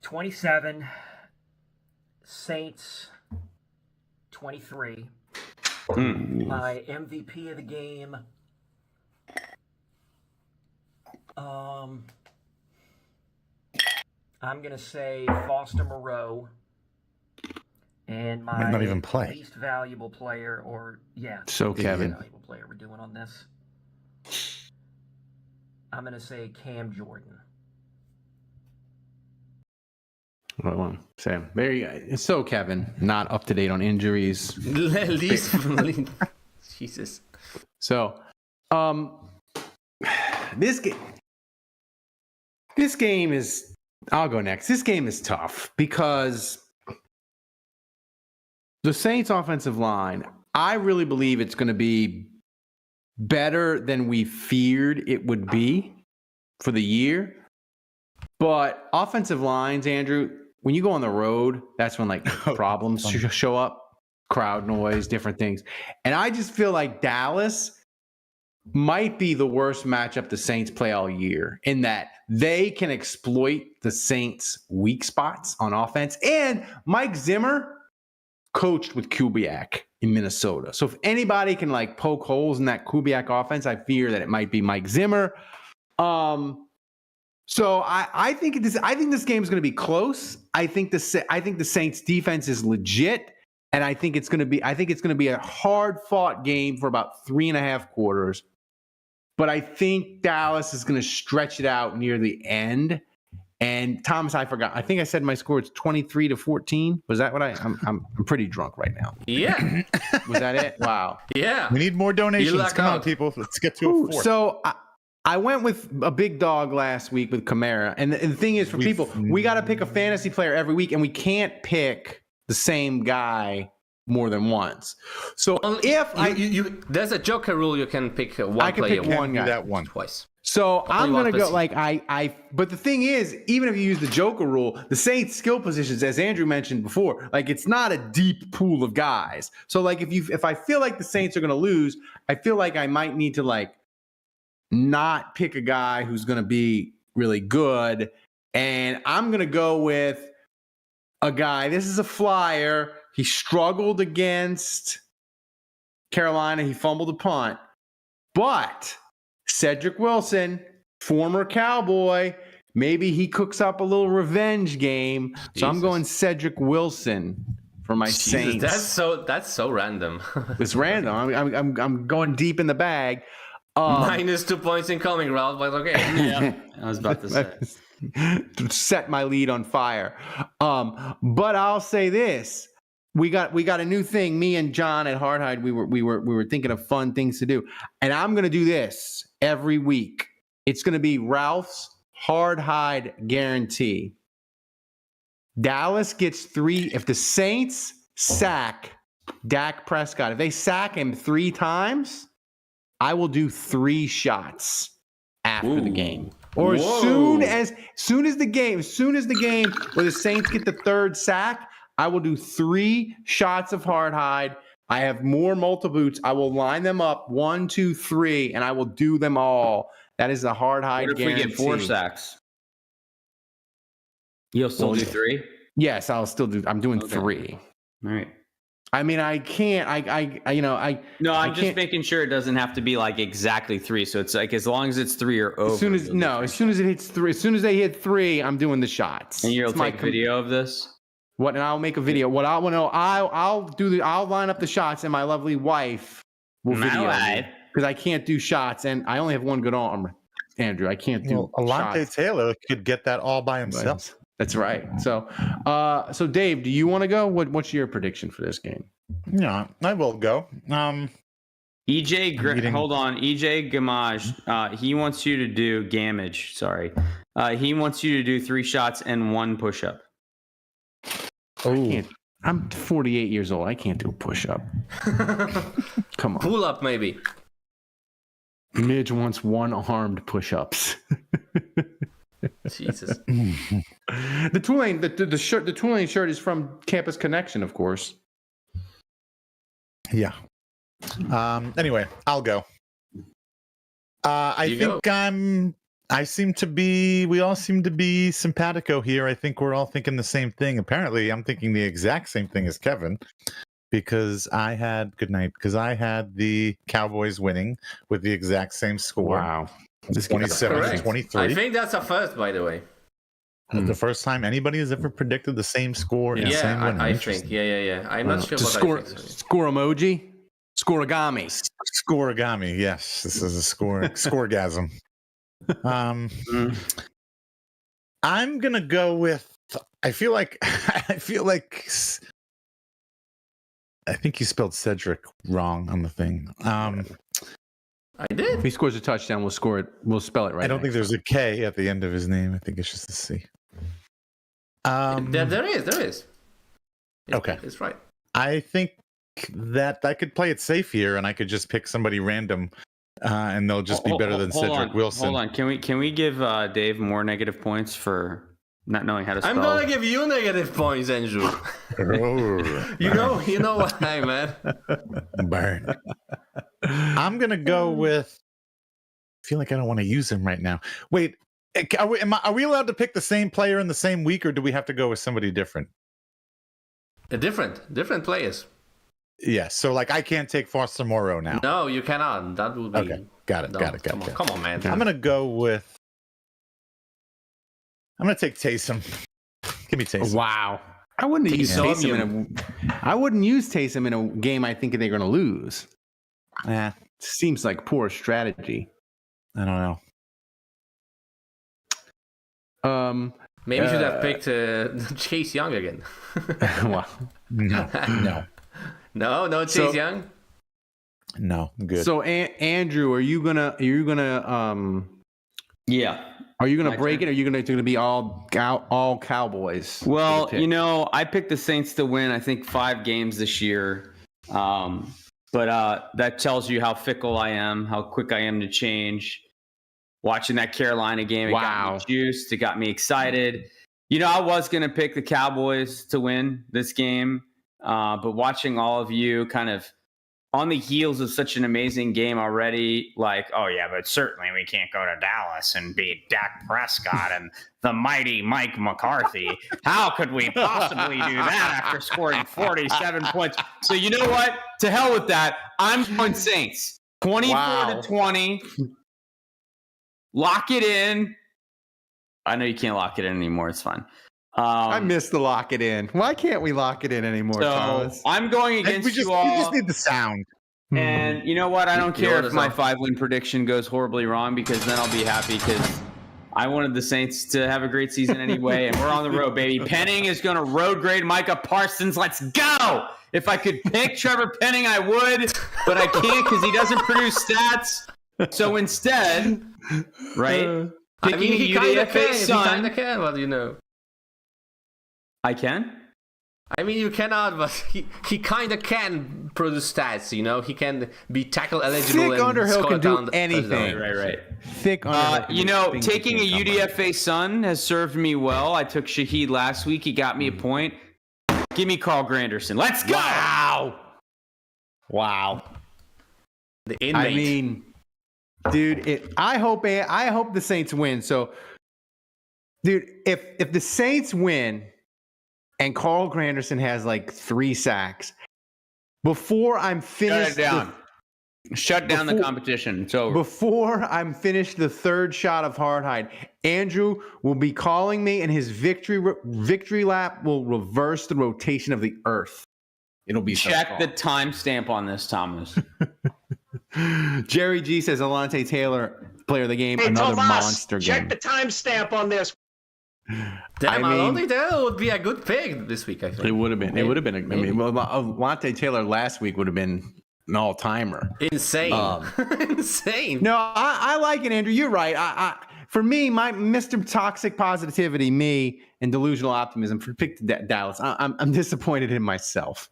27, Saints 23. My MVP of the game, I'm going to say Foster Moreau. And my might not even play. Least valuable player, Kevin. Valuable player we're doing on this. I'm going to say Cam Jordan. Well, Sam, so Kevin, not up to date on injuries. Least, Jesus. So, this game is. I'll go next. This game is tough because the Saints' offensive line. I really believe it's going to be better than we feared it would be for the year. But offensive lines, Andrew, when you go on the road, that's when problems show up, crowd noise, different things. And I just feel like Dallas might be the worst matchup the Saints play all year in that they can exploit the Saints' weak spots on offense. And Mike Zimmer coached with Kubiak in Minnesota. So if anybody can poke holes in that Kubiak offense, I fear that it might be Mike Zimmer. So I think this game is going to be close. I think the Saints defense is legit, and I think it's going to be a hard-fought game for about 3.5 quarters. But I think Dallas is going to stretch it out near the end. And Thomas, I forgot. I think I said my score is 23-14. Was that what I'm pretty drunk right now. Yeah. Was that it? Wow. Yeah. We need more donations. Come on, people. Let's get to a 4. So I went with a big dog last week with Kamara. And the thing is, for people, we got to pick a fantasy player every week, and we can't pick the same guy more than once. So there's a joker rule, you can pick one player. I can pick one guy. That one twice. So I'm going to go but the thing is, even if you use the joker rule, the Saints skill positions, as Andrew mentioned before, it's not a deep pool of guys. So if I feel like the Saints are going to lose, I feel like I might need to not pick a guy who's going to be really good. And I'm going to go with a guy. This is a flyer. He struggled against Carolina. He fumbled a punt. But Cedric Wilson, former Cowboy, maybe he cooks up a little revenge game. So I'm going Cedric Wilson for my Saints. That's so random. It's random. I'm going deep in the bag. Minus 2 points incoming, Ralph, but okay. Yeah, I was about to say. To set my lead on fire. But I'll say this. We got a new thing. Me and John at Hardhide, we were thinking of fun things to do. And I'm gonna do this every week. It's gonna be Ralph's Hardhide guarantee. Dallas gets 3. If the Saints sack Dak Prescott, if they sack him 3 times, I will do 3 shots after the game. Or as soon as the game where the Saints get the 3rd sack, I will do 3 shots of Hardhide. I have more multi-boots. I will line them up 1, 2, 3, and I will do them all. That is the Hardhide guarantee. What if we get 4 sacks? You'll still do 3? Yes, I'll still do. I'm doing 3. All right. I mean, I can't. No, I'm just making sure it doesn't have to be like exactly 3. So it's like as long as it's 3 or over. As soon as it hits 3, as soon as they hit 3, I'm doing the shots. And you'll take video of this. What? And I'll make a video. What I want to know, I'll line up the shots, and my lovely wife will video because I can't do shots, and I only have one good arm, Andrew. I can't do. Alante shots. Taylor could get that all by himself. That's right. So, Dave, do you want to go? What's your prediction for this game? Yeah, I will go. Hold on. EJ Gamage, he wants you to do Gamage. Sorry. He wants you to do 3 shots and 1 push-up. Oh, I'm 48 years old. I can't do a push-up. Come on. Pull up, maybe. Midge wants 1-armed push-ups. Jesus. The Tulane, the Tulane shirt is from Campus Connection, of course. Yeah. Anyway, I'll go. We all seem to be simpatico here. I think we're all thinking the same thing. Apparently, I'm thinking the exact same thing as Kevin because I had the Cowboys winning with the exact same score. Wow. 27-23. I think that's a first, by the way. The first time anybody has ever predicted the same score and same winner. I think. Yeah. I'm not sure what I think. Score emoji? Scoreagami. Scoreagami, yes. This is a scoregasm. I'm gonna go with I think you spelled Cedric wrong on the thing. I did. If he scores a touchdown, we'll score it. We'll spell it right. I don't think there's a K at the end of his name. I think it's just a C. There is. Okay. It's right. I think that I could play it safe here, and I could just pick somebody random, and they'll just be better than Cedric Wilson. Hold on. Can we give Dave more negative points for not knowing how to spell? I'm gonna give you negative points, Andrew. You know why, man. Burn. I'm gonna go with. I feel like I don't want to use him right now. Wait, are we allowed to pick the same player in the same week, or do we have to go with somebody different? Different players. Yeah, so like I can't take Foster Moreau now. No, you cannot. That would be okay. Got it. Come on, man. I'm gonna take Taysom. Give me Taysom. Wow. I wouldn't use Taysom in a game I think they're gonna lose. Seems like poor strategy. I don't know. Maybe you should have picked Chase Young again. Well, no. No, Chase Young. No, good. So, Andrew, are you gonna? Yeah. Are you gonna break it? Or are you gonna be all Cowboys? Well, I picked the Saints to win. I think 5 games this year. But that tells you how fickle I am, how quick I am to change. Watching that Carolina game, it got me juiced. It got me excited. I was going to pick the Cowboys to win this game, but watching all of you kind of on the heels of such an amazing game already, like, oh, yeah, but certainly we can't go to Dallas and beat Dak Prescott and the mighty Mike McCarthy. How could we possibly do that after scoring 47 points? So you know what? To hell with that. I'm going Saints. 24-20. Lock it in. I know you can't lock it in anymore. It's fine. I missed the lock it in. Why can't we lock it in anymore, Thomas? I'm going against you all. We just need the sound. And you know what? I don't care if my 5-win prediction goes horribly wrong, because then I'll be happy, because I wanted the Saints to have a great season anyway, and we're on the road, baby. Penning is going to road grade Micah Parsons. Let's go! If I could pick Trevor Penning, I would, but I can't because he doesn't produce stats. So instead, right? I mean, he kind of can. He kind of can, but I can? I mean, you cannot, but he kind of can produce stats, He can be tackle eligible. Thick Underhill can do anything. Right. Thick Underhill. Taking a UDFA son has served me well. I took Shaheed last week. He got me a point. Give me Carl Granderson. Let's go! Wow. The inmate. I mean, dude, I hope the Saints win. So, dude, if the Saints win and Carl Granderson has like 3 sacks, before I'm finished, Shut down the competition. It's over. Before I'm finished the 3rd shot of Hardhide, Andrew will be calling me, and his victory lap will reverse the rotation of the Earth. It'll be check the timestamp on this, Thomas. Jerry G says Alontae Taylor, player of the game, Hey, another Tomas, monster check game. the timestamp on this. Damn, Alontae Taylor would be a good pick this week, I think. It would have been. Alontae Taylor last week would have been an all-timer. Insane. Insane. No, I like it, Andrew. You're right. For me, my Mr. Toxic Positivity, me, and delusional optimism picked Dallas. I'm disappointed in myself.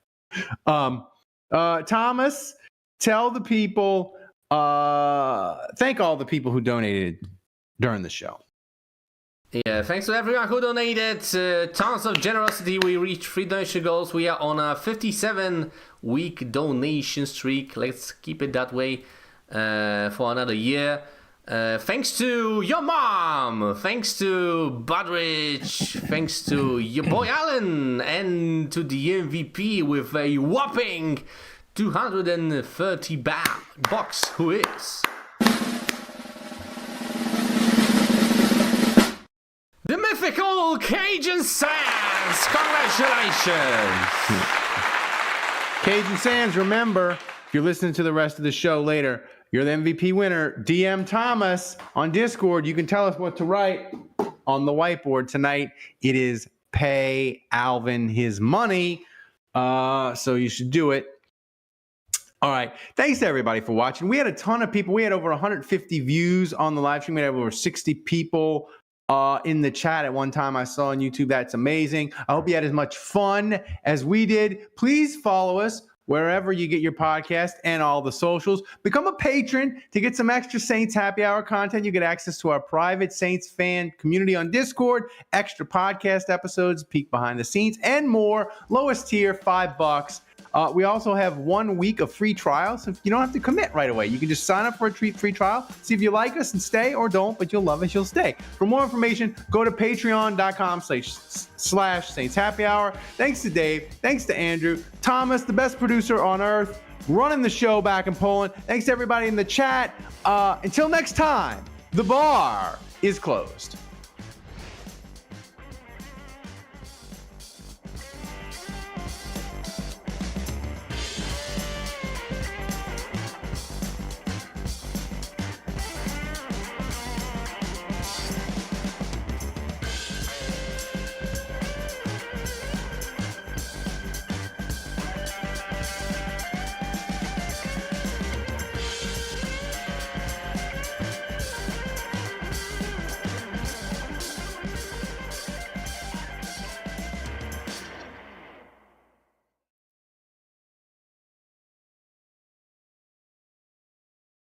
Thomas, tell the people, thank all the people who donated during the show. Yeah, thanks to everyone who donated. Tons of generosity. We reached 3 donation goals. We are on a 57-week donation streak. Let's keep it that way for another year. Thanks to your mom. Thanks to Budrich. Thanks to your boy Allen. And to the MVP with a whopping 230 bucks. Who is... the mythical Cajun Sands! Congratulations! Cajun Sands, remember, if you're listening to the rest of the show later, you're the MVP winner. DM Thomas on Discord. You can tell us what to write on the whiteboard tonight. It is pay Alvin his money. So you should do it. All right. Thanks to everybody for watching. We had a ton of people. We had over 150 views on the live stream. We had over 60 people in the chat at one time I saw on YouTube. That's amazing. I hope you had as much fun as we did. Please follow us wherever you get your podcast and all the socials. Become a patron to get some extra Saints Happy Hour content. You get access to our private Saints fan community on Discord, extra podcast episodes, peek behind the scenes, and more. Lowest tier, $5. We also have 1 week of free trials. So you don't have to commit right away. You can just sign up for a free trial, see if you like us and stay, or don't, but you'll love us, you'll stay. For more information, go to patreon.com/Saints Happy Hour. Thanks to Dave. Thanks to Andrew. Thomas, the best producer on earth, running the show back in Poland. Thanks to everybody in the chat. Until next time, the bar is closed.